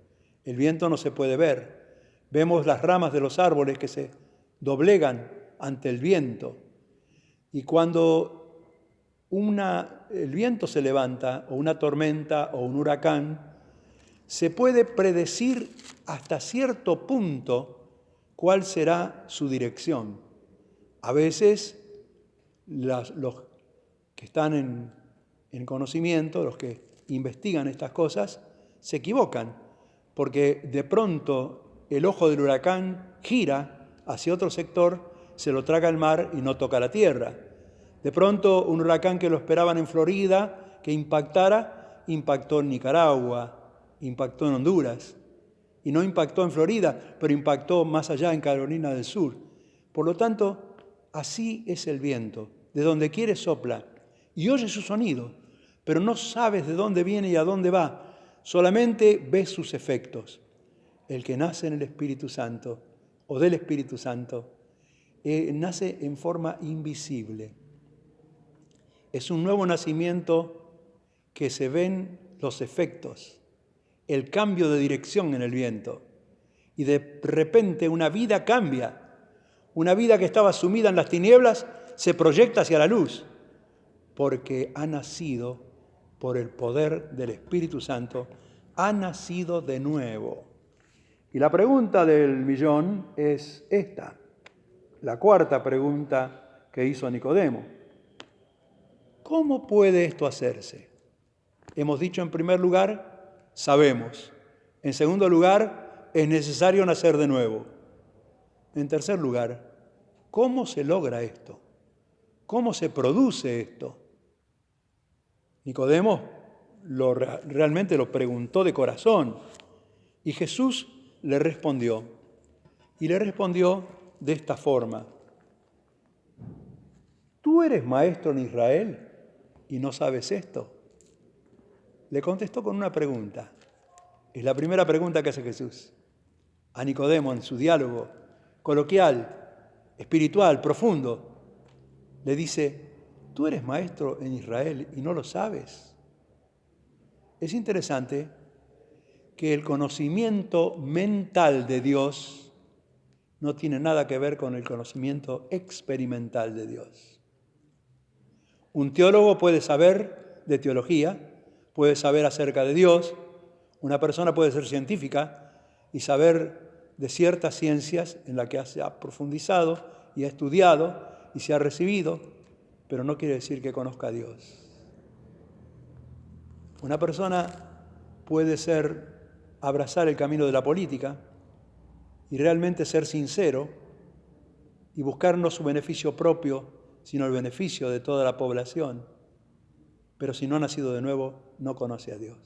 El viento no se puede ver. Vemos las ramas de los árboles que se doblegan ante el viento. Y cuando el viento se levanta, o una tormenta, o un huracán, se puede predecir hasta cierto punto cuál será su dirección. A veces los que están en conocimiento, los que investigan estas cosas, se equivocan, porque de pronto el ojo del huracán gira hacia otro sector, se lo traga el mar y no toca la tierra. De pronto un huracán que lo esperaban en Florida, que impactó en Nicaragua, impactó en Honduras, y no impactó en Florida, pero impactó más allá en Carolina del Sur. Por lo tanto, así es el viento, de donde quiere sopla, y oye su sonido, pero no sabes de dónde viene y a dónde va, solamente ves sus efectos. El que nace en el Espíritu Santo, o del Espíritu Santo, nace en forma invisible. Es un nuevo nacimiento que se ven los efectos, el cambio de dirección en el viento. Y de repente una vida cambia. Una vida que estaba sumida en las tinieblas se proyecta hacia la luz, porque ha nacido por el poder del Espíritu Santo, ha nacido de nuevo. Y la pregunta del millón es esta, la cuarta pregunta que hizo Nicodemo. ¿Cómo puede esto hacerse? Hemos dicho en primer lugar, sabemos. En segundo lugar, es necesario nacer de nuevo. En tercer lugar, ¿cómo se logra esto? ¿Cómo se produce esto? Nicodemo realmente lo preguntó de corazón y Jesús le respondió. Y le respondió de esta forma. ¿Tú eres maestro en Israel y no sabes esto? Le contestó con una pregunta. Es la primera pregunta que hace Jesús a Nicodemo en su diálogo coloquial, espiritual, profundo. Le dice, ¿tú eres maestro en Israel y no lo sabes? Es interesante que el conocimiento mental de Dios no tiene nada que ver con el conocimiento experimental de Dios. Un teólogo puede saber de teología, puede saber acerca de Dios. Una persona puede ser científica y saber de ciertas ciencias en las que se ha profundizado y ha estudiado y se ha recibido, pero no quiere decir que conozca a Dios. Una persona puede abrazar el camino de la política y realmente ser sincero y buscar no su beneficio propio, sino el beneficio de toda la población. Pero si no ha nacido de nuevo, no conoce a Dios.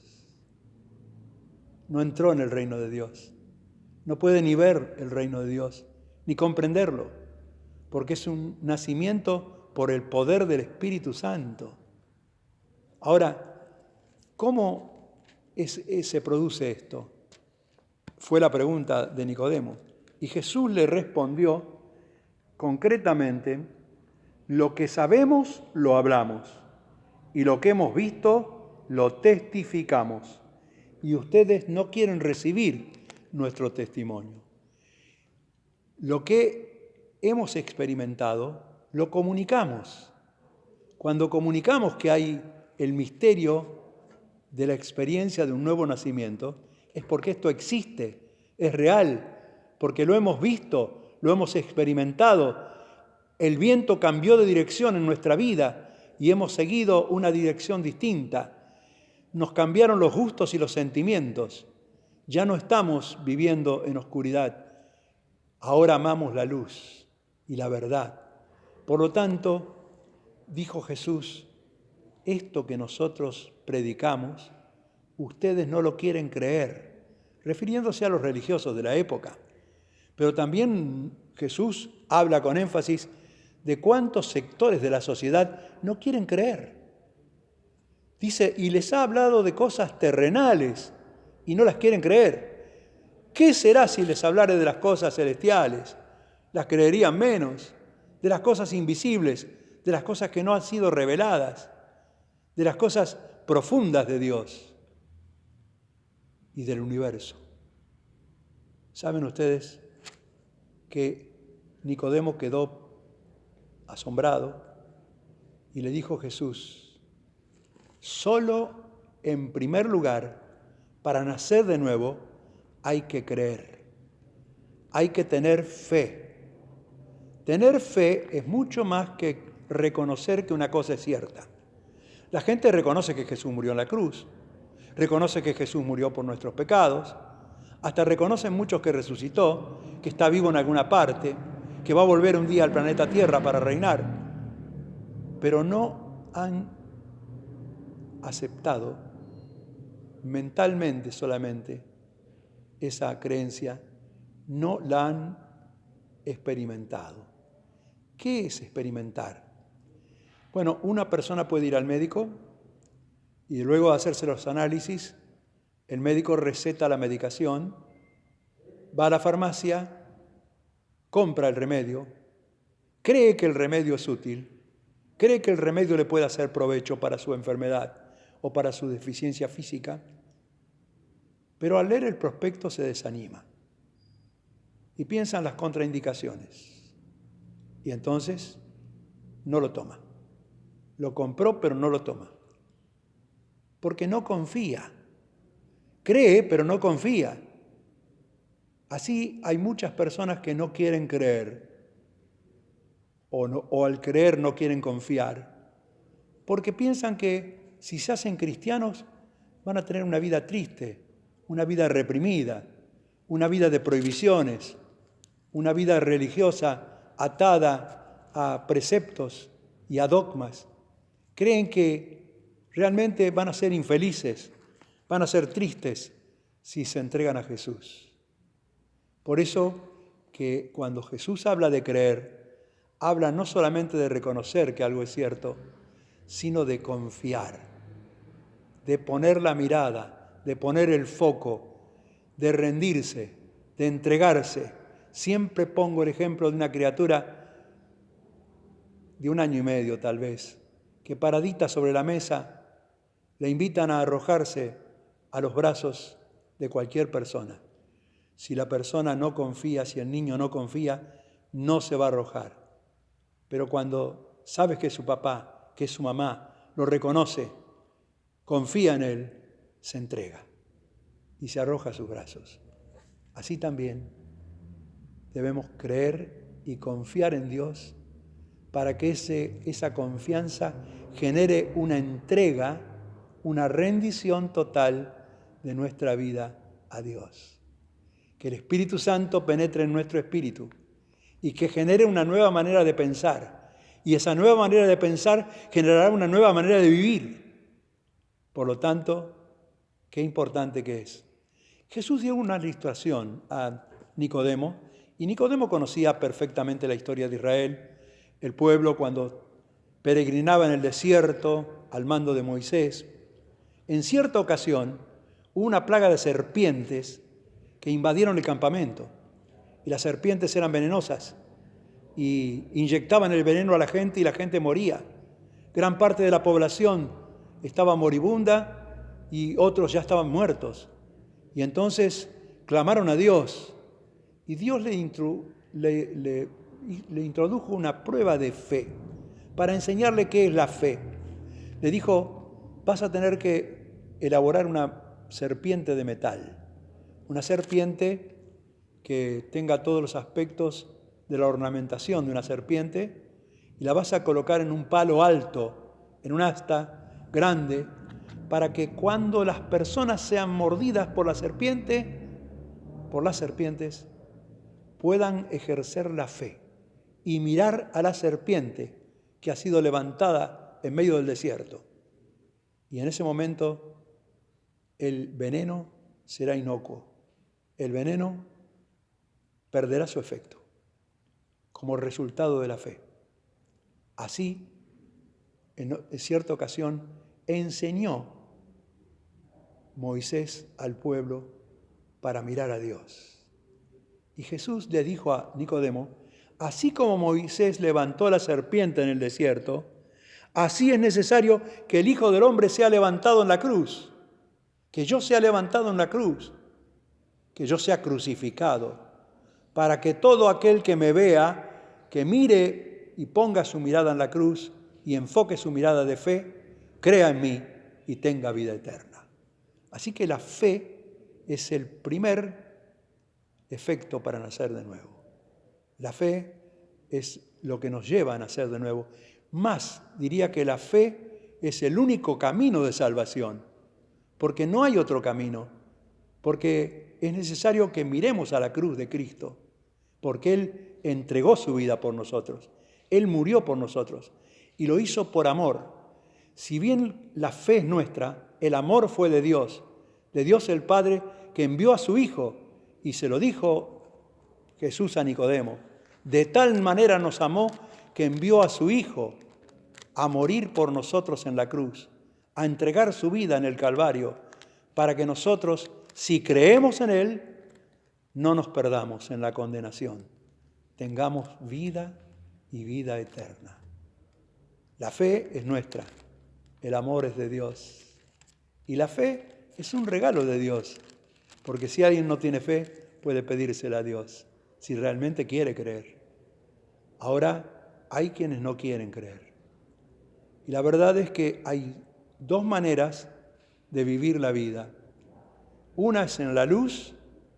No entró en el reino de Dios. No puede ni ver el reino de Dios, ni comprenderlo, porque es un nacimiento por el poder del Espíritu Santo. Ahora, ¿cómo se produce esto? Fue la pregunta de Nicodemo. Y Jesús le respondió concretamente: lo que sabemos lo hablamos, y lo que hemos visto lo testificamos, y ustedes no quieren recibir nuestro testimonio. Lo que hemos experimentado lo comunicamos. Cuando comunicamos que hay el misterio de la experiencia de un nuevo nacimiento, es porque esto existe, es real, porque lo hemos visto, lo hemos experimentado. El viento cambió de dirección en nuestra vida y hemos seguido una dirección distinta. Nos cambiaron los gustos y los sentimientos. Ya no estamos viviendo en oscuridad. Ahora amamos la luz y la verdad. Por lo tanto, dijo Jesús, esto que nosotros predicamos, ustedes no lo quieren creer, refiriéndose a los religiosos de la época. Pero también Jesús habla con énfasis de cuántos sectores de la sociedad no quieren creer. Dice, y les ha hablado de cosas terrenales y no las quieren creer. ¿Qué será si les hablare de las cosas celestiales? Las creerían menos. De las cosas invisibles, de las cosas que no han sido reveladas, de las cosas profundas de Dios y del universo. ¿Saben ustedes que Nicodemo quedó asombrado y le dijo Jesús, solo en primer lugar, para nacer de nuevo, hay que creer, hay que tener fe. Tener fe es mucho más que reconocer que una cosa es cierta. La gente reconoce que Jesús murió en la cruz, reconoce que Jesús murió por nuestros pecados, hasta reconocen muchos que resucitó, que está vivo en alguna parte, que va a volver un día al planeta Tierra para reinar, pero no han aceptado mentalmente solamente esa creencia, no la han experimentado. ¿Qué es experimentar? Bueno, una persona puede ir al médico y luego de hacerse los análisis, el médico receta la medicación, va a la farmacia, compra el remedio, cree que el remedio es útil, cree que el remedio le puede hacer provecho para su enfermedad o para su deficiencia física, pero al leer el prospecto se desanima y piensa en las contraindicaciones y entonces no lo toma. Lo compró pero no lo toma porque no confía. Cree, pero no confía. Así hay muchas personas que no quieren creer o al creer no quieren confiar porque piensan que si se hacen cristianos van a tener una vida triste, una vida reprimida, una vida de prohibiciones, una vida religiosa atada a preceptos y a dogmas. Creen que realmente van a ser infelices, van a ser tristes si se entregan a Jesús. Por eso que cuando Jesús habla de creer, habla no solamente de reconocer que algo es cierto, sino de confiar, de poner la mirada, de poner el foco, de rendirse, de entregarse. Siempre pongo el ejemplo de una criatura de 1 año y medio tal vez, que paradita sobre la mesa le invitan a arrojarse a los brazos de cualquier persona. Si la persona no confía, si el niño no confía, no se va a arrojar. Pero cuando sabes que es su papá, que es su mamá, lo reconoce, confía en él, se entrega y se arroja a sus brazos. Así también debemos creer y confiar en Dios para que esa confianza genere una entrega, una rendición total de nuestra vida a Dios. Que el Espíritu Santo penetre en nuestro espíritu y que genere una nueva manera de pensar. Y esa nueva manera de pensar generará una nueva manera de vivir. Por lo tanto, qué importante que es. Jesús dio una ilustración a Nicodemo, y Nicodemo conocía perfectamente la historia de Israel, el pueblo cuando peregrinaba en el desierto al mando de Moisés. En cierta ocasión hubo una plaga de serpientes que invadieron el campamento, y las serpientes eran venenosas y inyectaban el veneno a la gente y la gente moría. Gran parte de la población estaba moribunda y otros ya estaban muertos. Y entonces clamaron a Dios y Dios le introdujo una prueba de fe para enseñarle qué es la fe. Le dijo, vas a tener que elaborar una serpiente de metal, una serpiente que tenga todos los aspectos de la ornamentación de una serpiente, y la vas a colocar en un palo alto, en un asta grande, para que cuando las personas sean mordidas por las serpientes, puedan ejercer la fe y mirar a la serpiente que ha sido levantada en medio del desierto. Y en ese momento el veneno será inocuo. El veneno perderá su efecto como resultado de la fe. Así, en cierta ocasión, enseñó Moisés al pueblo para mirar a Dios. Y Jesús le dijo a Nicodemo, así como Moisés levantó la serpiente en el desierto, así es necesario que el Hijo del Hombre sea levantado en la cruz, que yo sea levantado en la cruz, que yo sea crucificado, para que todo aquel que me vea, que mire y ponga su mirada en la cruz y enfoque su mirada de fe, crea en mí y tenga vida eterna. Así que la fe es el primer efecto para nacer de nuevo. La fe es lo que nos lleva a nacer de nuevo. Más, diría que la fe es el único camino de salvación, porque no hay otro camino, porque es necesario que miremos a la cruz de Cristo, porque Él entregó su vida por nosotros, Él murió por nosotros y lo hizo por amor. Si bien la fe es nuestra, el amor fue de Dios el Padre, que envió a su Hijo, y se lo dijo Jesús a Nicodemo, de tal manera nos amó que envió a su Hijo a morir por nosotros en la cruz, a entregar su vida en el Calvario, para que nosotros, si creemos en Él, no nos perdamos en la condenación, tengamos vida y vida eterna. La fe es nuestra, el amor es de Dios, y la fe es un regalo de Dios, porque si alguien no tiene fe, puede pedírsela a Dios, si realmente quiere creer. Ahora, hay quienes no quieren creer. Y la verdad es que hay dos maneras de vivir la vida. Una es en la luz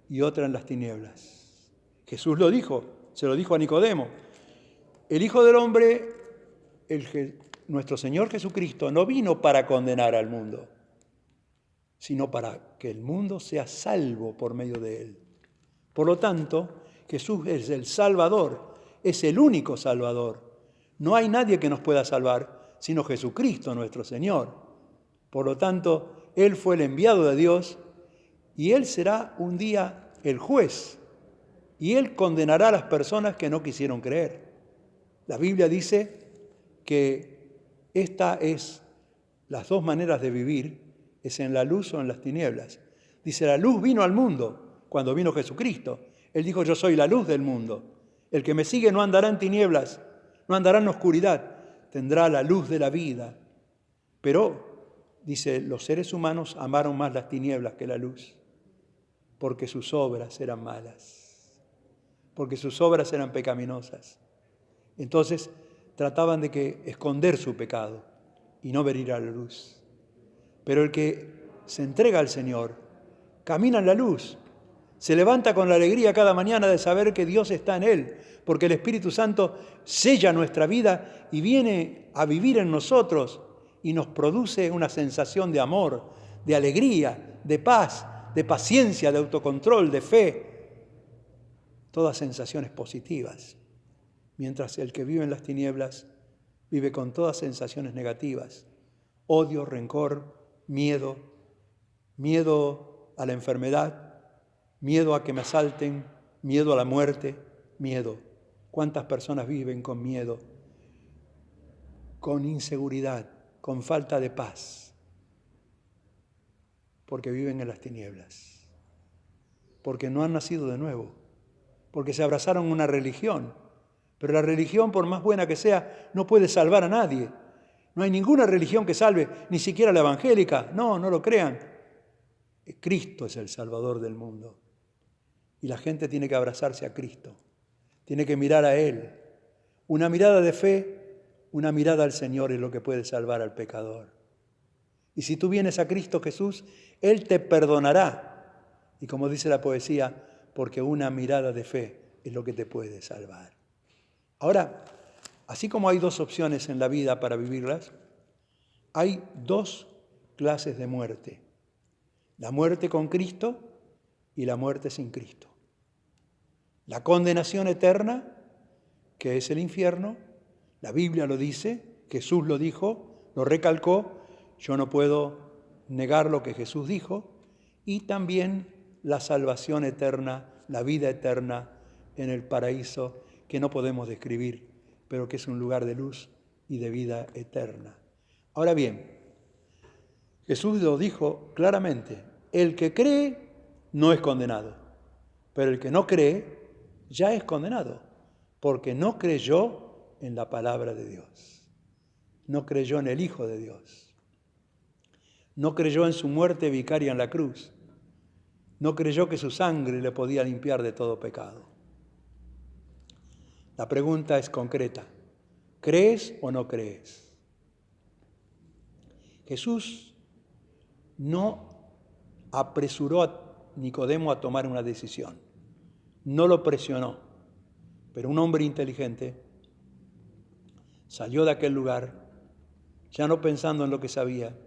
y otra en las tinieblas. Jesús lo dijo, se lo dijo a Nicodemo. El Hijo del Hombre, nuestro Señor Jesucristo, no vino para condenar al mundo, sino para que el mundo sea salvo por medio de Él. Por lo tanto, Jesús es el Salvador, es el único Salvador. No hay nadie que nos pueda salvar, sino Jesucristo nuestro Señor. Por lo tanto, Él fue el enviado de Dios y Él será un día el juez. Y Él condenará a las personas que no quisieron creer. La Biblia dice que esta es las dos maneras de vivir, es en la luz o en las tinieblas. Dice, la luz vino al mundo cuando vino Jesucristo. Él dijo, yo soy la luz del mundo. El que me sigue no andará en tinieblas, no andará en oscuridad, tendrá la luz de la vida. Pero, dice, los seres humanos amaron más las tinieblas que la luz, porque sus obras eran malas, porque sus obras eran pecaminosas. Entonces, trataban de esconder su pecado y no venir a la luz. Pero el que se entrega al Señor, camina en la luz, Se levanta con la alegría cada mañana de saber que Dios está en él, porque el Espíritu Santo sella nuestra vida y viene a vivir en nosotros y nos produce una sensación de amor, de alegría, de paz, de paciencia, de autocontrol, de fe. Todas sensaciones positivas. Mientras el que vive en las tinieblas vive con todas sensaciones negativas. Odio, rencor, miedo a la enfermedad, miedo a que me asalten, miedo a la muerte, miedo. ¿Cuántas personas viven con miedo, con inseguridad, con falta de paz? Porque viven en las tinieblas, porque no han nacido de nuevo, porque se abrazaron a una religión. Pero la religión, por más buena que sea, no puede salvar a nadie. No hay ninguna religión que salve, ni siquiera la evangélica. No, no lo crean. Cristo es el Salvador del mundo. Y la gente tiene que abrazarse a Cristo. Tiene que mirar a Él. Una mirada de fe, una mirada al Señor es lo que puede salvar al pecador. Y si tú vienes a Cristo Jesús, Él te perdonará. Y como dice la poesía, porque una mirada de fe es lo que te puede salvar. Ahora, así como hay dos opciones en la vida para vivirlas, hay dos clases de muerte. La muerte con Cristo y la muerte sin Cristo. La condenación eterna, que es el infierno, la Biblia lo dice, Jesús lo dijo, lo recalcó, yo no puedo negar lo que Jesús dijo, y también la salvación eterna, la vida eterna en el paraíso que no podemos describir, pero que es un lugar de luz y de vida eterna. Ahora bien, Jesús lo dijo claramente, el que cree no es condenado, pero el que no cree ya es condenado, porque no creyó en la palabra de Dios, no creyó en el Hijo de Dios, no creyó en su muerte vicaria en la cruz, no creyó que su sangre le podía limpiar de todo pecado. La pregunta es concreta, ¿crees o no crees? Jesús no apresuró a Nicodemo a tomar una decisión, no lo presionó, pero un hombre inteligente salió de aquel lugar, ya no pensando en lo que sabía,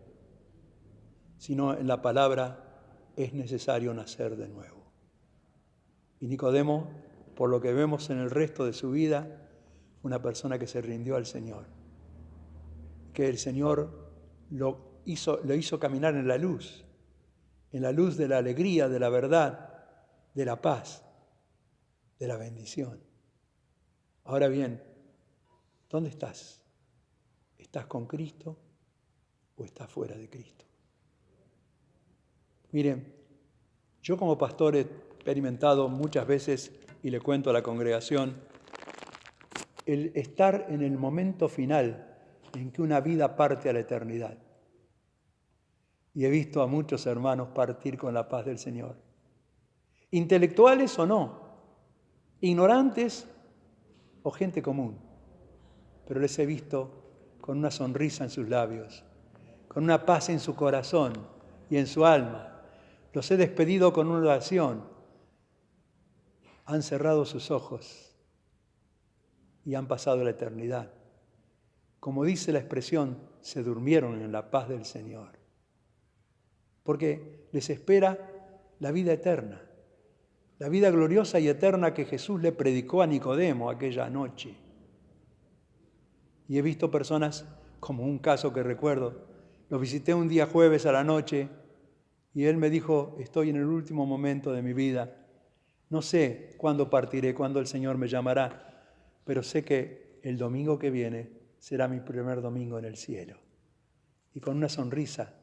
sino en la palabra, es necesario nacer de nuevo. Y Nicodemo, por lo que vemos en el resto de su vida, una persona que se rindió al Señor, que el Señor lo hizo caminar en la luz de la alegría, de la verdad, de la paz, de la bendición. Ahora bien, ¿dónde estás? ¿Estás con Cristo o estás fuera de Cristo? Miren, yo como pastor he experimentado muchas veces, y le cuento a la congregación, el estar en el momento final en que una vida parte a la eternidad. Y he visto a muchos hermanos partir con la paz del Señor. Intelectuales o no, ignorantes o gente común, pero les he visto con una sonrisa en sus labios, con una paz en su corazón y en su alma. Los he despedido con una oración. Han cerrado sus ojos y han pasado la eternidad. Como dice la expresión, se durmieron en la paz del Señor. Porque les espera la vida eterna, la vida gloriosa y eterna que Jesús le predicó a Nicodemo aquella noche. Y he visto personas, como un caso que recuerdo, lo visité un día jueves a la noche y él me dijo, estoy en el último momento de mi vida, no sé cuándo partiré, cuándo el Señor me llamará, pero sé que el domingo que viene será mi primer domingo en el cielo. Y con una sonrisa,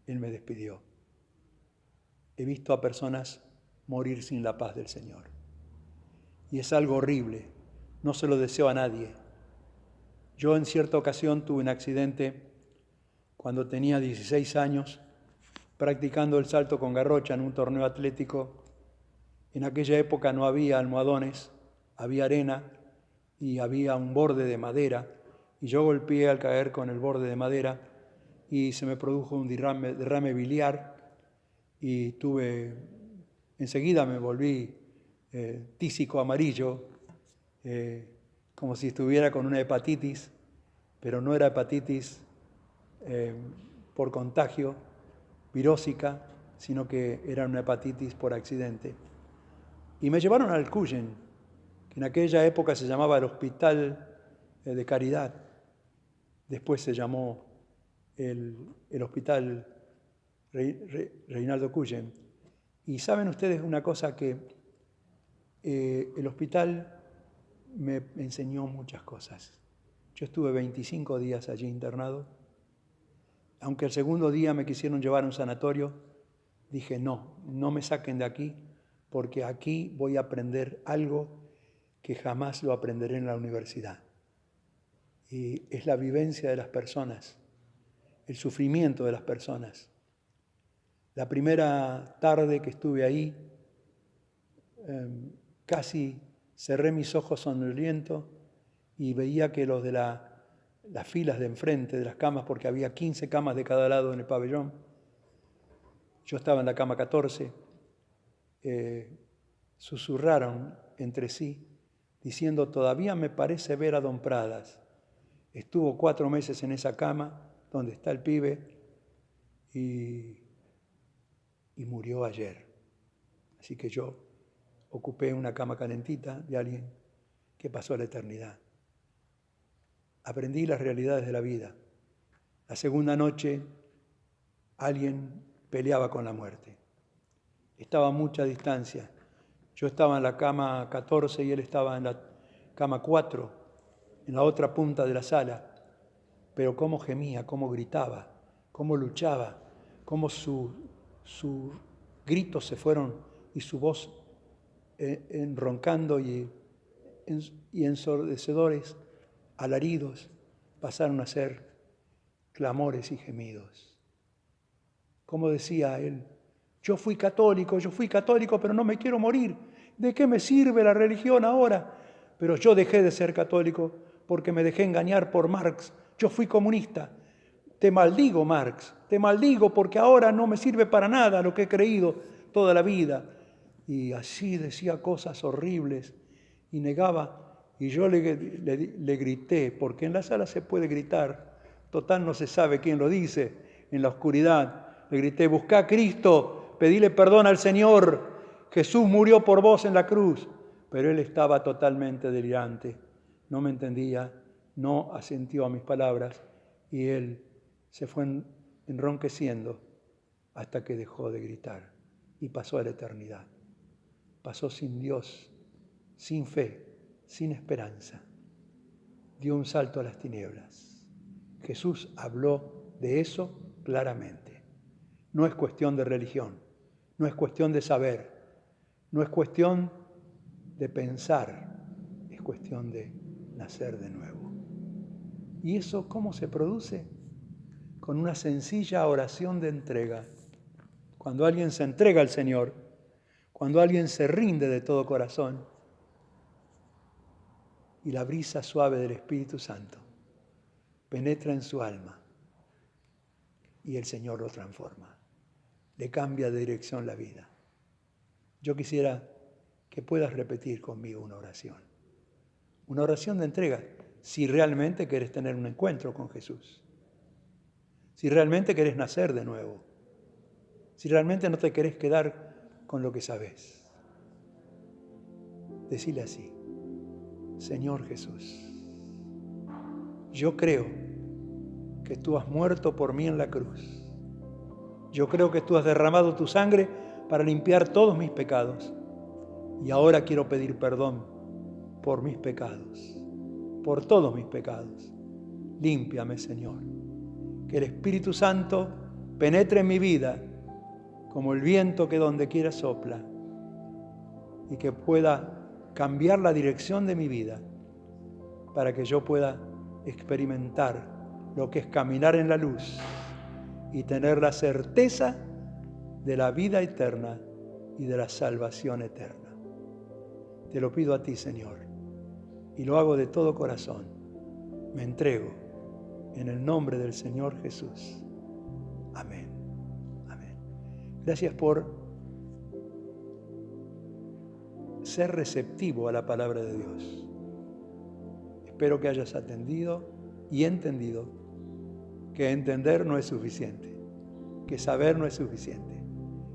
Él me despidió. He visto a personas morir sin la paz del Señor. Y es algo horrible, no se lo deseo a nadie. Yo en cierta ocasión tuve un accidente cuando tenía 16 años, practicando el salto con garrocha en un torneo atlético. En aquella época no había almohadones, había arena y había un borde de madera. Y yo golpeé al caer con el borde de madera y se me produjo un derrame biliar y tuve enseguida me volví tísico amarillo, como si estuviera con una hepatitis, pero no era hepatitis por contagio, virósica, sino que era una hepatitis por accidente. Y me llevaron al Cuyen, que en aquella época se llamaba el Hospital de Caridad. Después se llamó el Hospital Reinaldo Cuyen. Y saben ustedes una cosa, que el hospital me enseñó muchas cosas. Yo estuve 25 días allí internado. Aunque el segundo día me quisieron llevar a un sanatorio, dije no me saquen de aquí, porque aquí voy a aprender algo que jamás lo aprenderé en la universidad. Y es la vivencia de las personas, el sufrimiento de las personas. La primera tarde que estuve ahí, casi cerré mis ojos sonoliento y veía que los de las filas de enfrente de las camas, porque había 15 camas de cada lado en el pabellón, yo estaba en la cama 14, susurraron entre sí, diciendo: todavía me parece ver a don Pradas. Estuvo 4 meses en esa cama donde está el pibe y murió ayer. Así que yo ocupé una cama calentita de alguien que pasó a la eternidad. Aprendí las realidades de la vida. La segunda noche alguien peleaba con la muerte. Estaba a mucha distancia. Yo estaba en la cama 14 y él estaba en la cama 4, en la otra punta de la sala. Pero cómo gemía, cómo gritaba, cómo luchaba, cómo sus gritos se fueron y su voz enroncando y ensordecedores alaridos pasaron a ser clamores y gemidos. Como decía él: yo fui católico, pero no me quiero morir. ¿De qué me sirve la religión ahora? Pero yo dejé de ser católico porque me dejé engañar por Marx. Yo fui comunista. Te maldigo, Marx, te maldigo, porque ahora no me sirve para nada lo que he creído toda la vida. Y así decía cosas horribles y negaba. Y yo le grité, porque en la sala se puede gritar, total no se sabe quién lo dice, en la oscuridad. Le grité: buscá a Cristo, pedile perdón al Señor, Jesús murió por vos en la cruz. Pero él estaba totalmente delirante, no me entendía, no asintió a mis palabras y él se fue enronqueciendo hasta que dejó de gritar y pasó a la eternidad. Pasó sin Dios, sin fe, sin esperanza. Dio un salto a las tinieblas. Jesús habló de eso claramente. No es cuestión de religión, no es cuestión de saber, no es cuestión de pensar, es cuestión de nacer de nuevo. ¿Y eso cómo se produce? Con una sencilla oración de entrega. Cuando alguien se entrega al Señor, cuando alguien se rinde de todo corazón, y la brisa suave del Espíritu Santo penetra en su alma y el Señor lo transforma, le cambia de dirección la vida. Yo quisiera que puedas repetir conmigo una oración de entrega, si realmente querés tener un encuentro con Jesús, si realmente querés nacer de nuevo, si realmente no te querés quedar con lo que sabés. Decile así: Señor Jesús, yo creo que tú has muerto por mí en la cruz. Yo creo que tú has derramado tu sangre para limpiar todos mis pecados. Y ahora quiero pedir perdón por mis pecados, por todos mis pecados. Límpiame, Señor. Que el Espíritu Santo penetre en mi vida como el viento que donde quiera sopla y que pueda cambiar la dirección de mi vida para que yo pueda experimentar lo que es caminar en la luz y tener la certeza de la vida eterna y de la salvación eterna. Te lo pido a ti, Señor, y lo hago de todo corazón. Me entrego en el nombre del Señor Jesús. Amén. Amén. Gracias por ser receptivo a la palabra de Dios. Espero que hayas atendido y entendido que entender no es suficiente, que saber no es suficiente,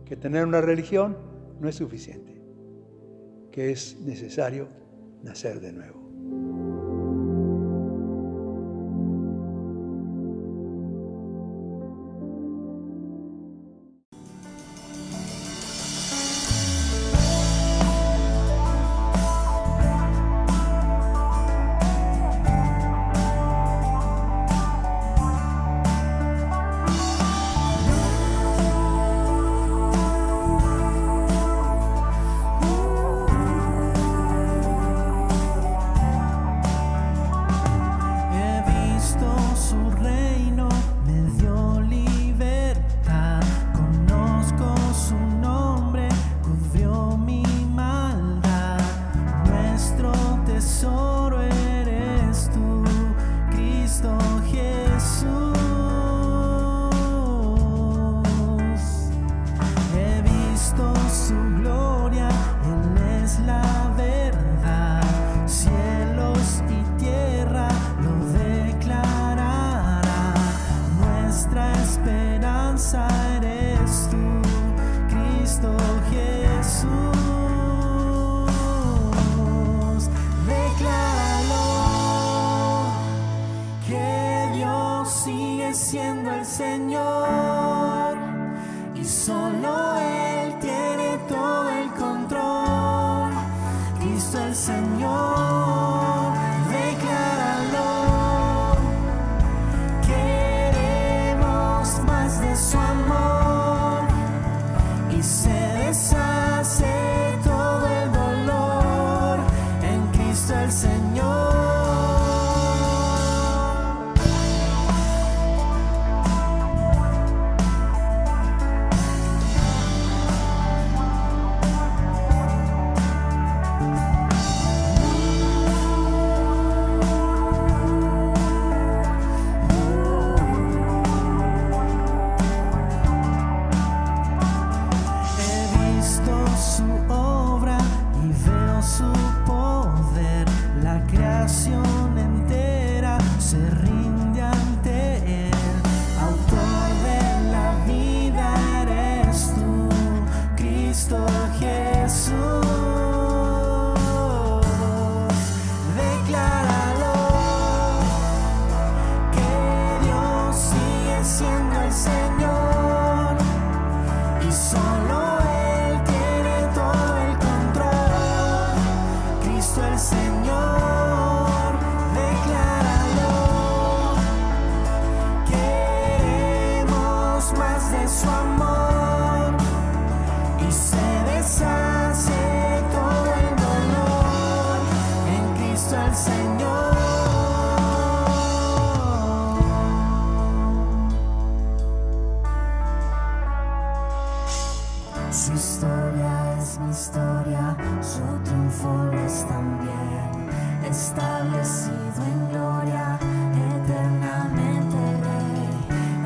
que tener una religión no es suficiente, que es necesario nacer de nuevo. Siendo el Señor y solo Él tiene todo el control. Cristo el Señor, decláralo. Queremos más de su amor y se deshace todo el dolor en Cristo el Señor. Su historia es mi historia, su triunfo lo es también, establecido en gloria, eternamente Rey,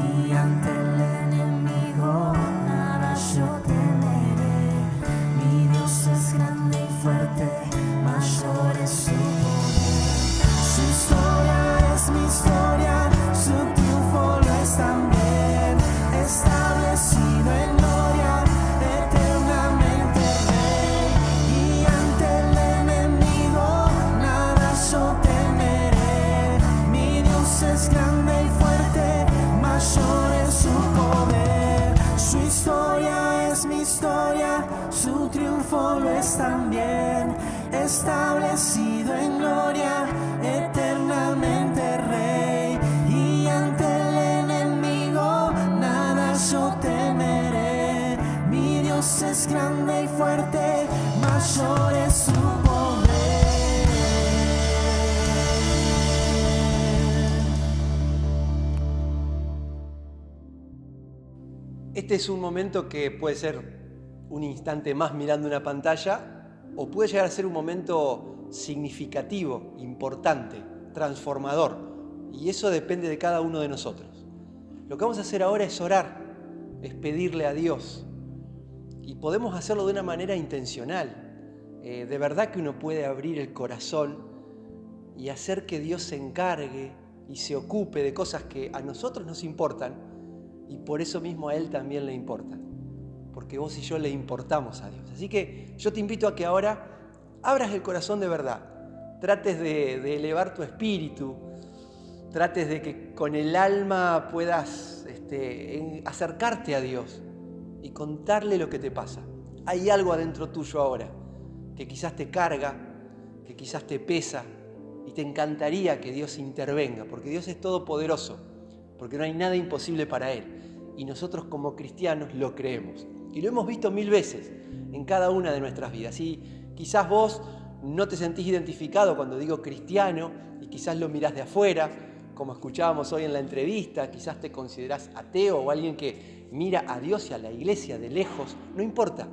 y ante el enemigo nada yo temeré. Mi Dios es grande y fuerte, mayor es su poder. Su historia es mi historia, su triunfo lo es también, establecido en gloria. Es grande y fuerte, mayor es su poder. Su historia es mi historia, su triunfo lo es también, establecido en gloria, eternamente Rey. Y ante el enemigo nada yo temeré. Mi Dios es grande y fuerte, mayor es su poder. Este es un momento que puede ser un instante más mirando una pantalla o puede llegar a ser un momento significativo, importante, transformador. Y eso depende de cada uno de nosotros. Lo que vamos a hacer ahora es orar, es pedirle a Dios. Y podemos hacerlo de una manera intencional. De verdad que uno puede abrir el corazón y hacer que Dios se encargue y se ocupe de cosas que a nosotros nos importan y por eso mismo a Él también le importan, porque vos y yo le importamos a Dios. Así que yo te invito a que ahora abras el corazón de verdad, trates de elevar tu espíritu, trates de que con el alma puedas acercarte a Dios y contarle lo que te pasa. Hay algo adentro tuyo ahora que quizás te carga, que quizás te pesa y te encantaría que Dios intervenga, porque Dios es todopoderoso, porque no hay nada imposible para Él y nosotros como cristianos lo creemos y lo hemos visto 1000 veces en cada una de nuestras vidas. Y quizás vos no te sentís identificado cuando digo cristiano y quizás lo mirás de afuera, como escuchábamos hoy en la entrevista, quizás te considerás ateo o alguien que mira a Dios y a la iglesia de lejos, no importa.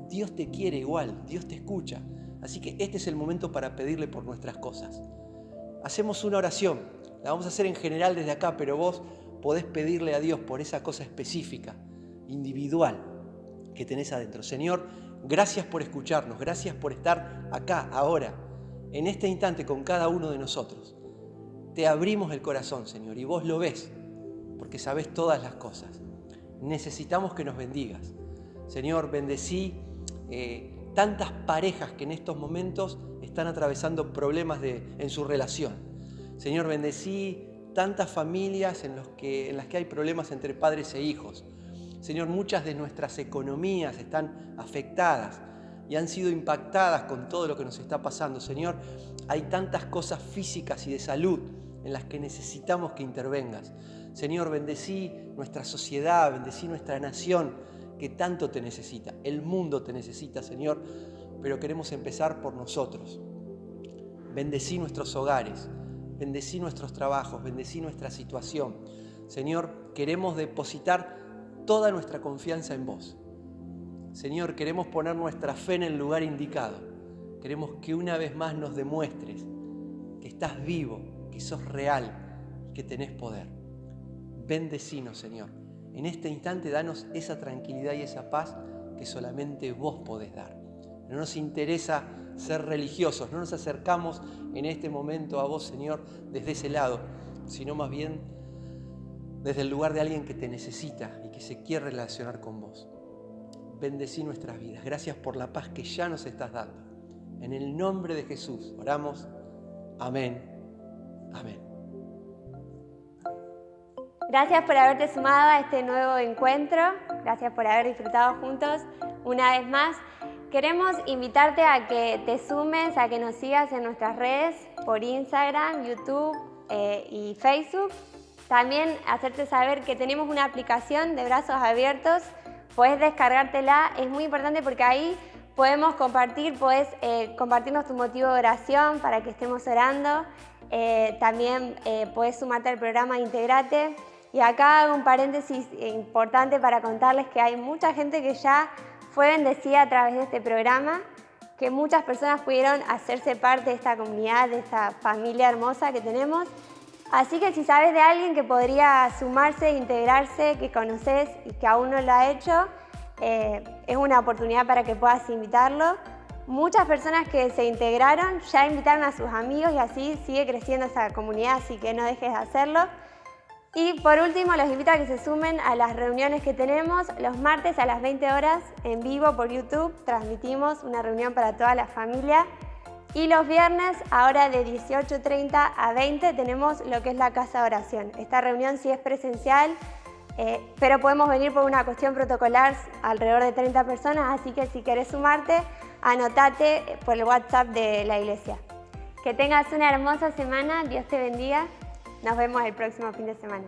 Dios te quiere igual, Dios te escucha. Así que este es el momento para pedirle por nuestras cosas. Hacemos una oración, la vamos a hacer en general desde acá, pero vos podés pedirle a Dios por esa cosa específica, individual, que tenés adentro. Señor, gracias por escucharnos, gracias por estar acá, ahora, en este instante con cada uno de nosotros. Te abrimos el corazón, Señor, y vos lo ves, porque sabés todas las cosas. Necesitamos que nos bendigas. Señor, bendecí tantas parejas que en estos momentos están atravesando problemas en su relación. Señor, bendecí tantas familias en las que hay problemas entre padres e hijos. Señor, muchas de nuestras economías están afectadas y han sido impactadas con todo lo que nos está pasando. Señor, hay tantas cosas físicas y de salud en las que necesitamos que intervengas. Señor, bendecí nuestra sociedad, bendecí nuestra nación, que tanto te necesita. El mundo te necesita, Señor, pero queremos empezar por nosotros. Bendecí nuestros hogares, bendecí nuestros trabajos, bendecí nuestra situación. Señor, queremos depositar toda nuestra confianza en vos. Señor, queremos poner nuestra fe en el lugar indicado. Queremos que una vez más nos demuestres que estás vivo, que sos real y que tenés poder. Bendecinos, Señor. En este instante danos esa tranquilidad y esa paz que solamente vos podés dar. No nos interesa ser religiosos, no nos acercamos en este momento a vos, Señor, desde ese lado, sino más bien desde el lugar de alguien que te necesita y que se quiere relacionar con vos. Bendecí nuestras vidas. Gracias por la paz que ya nos estás dando. En el nombre de Jesús oramos. Amén. Amén. Gracias por haberte sumado a este nuevo encuentro. Gracias por haber disfrutado juntos una vez más. Queremos invitarte a que te sumes, a que nos sigas en nuestras redes por Instagram, YouTube y Facebook. También hacerte saber que tenemos una aplicación de Brazos Abiertos. Puedes descargártela, es muy importante porque ahí podemos compartir, puedes compartirnos tu motivo de oración para que estemos orando. También puedes sumarte al programa Integrate. Y acá hago un paréntesis importante para contarles que hay mucha gente que ya fue bendecida a través de este programa, que muchas personas pudieron hacerse parte de esta comunidad, de esta familia hermosa que tenemos. Así que si sabes de alguien que podría sumarse, integrarse, que conoces y que aún no lo ha hecho, es una oportunidad para que puedas invitarlo. Muchas personas que se integraron ya invitaron a sus amigos y así sigue creciendo esta comunidad, así que no dejes de hacerlo. Y por último, los invito a que se sumen a las reuniones que tenemos los martes a las 20 horas en vivo por YouTube. Transmitimos una reunión para toda la familia. Y los viernes, ahora de 18:30 a 20, tenemos lo que es la casa de oración. Esta reunión sí es presencial, pero podemos venir por una cuestión protocolar alrededor de 30 personas, así que si querés sumarte, anotate por el WhatsApp de la iglesia. Que tengas una hermosa semana, Dios te bendiga. Nos vemos el próximo fin de semana.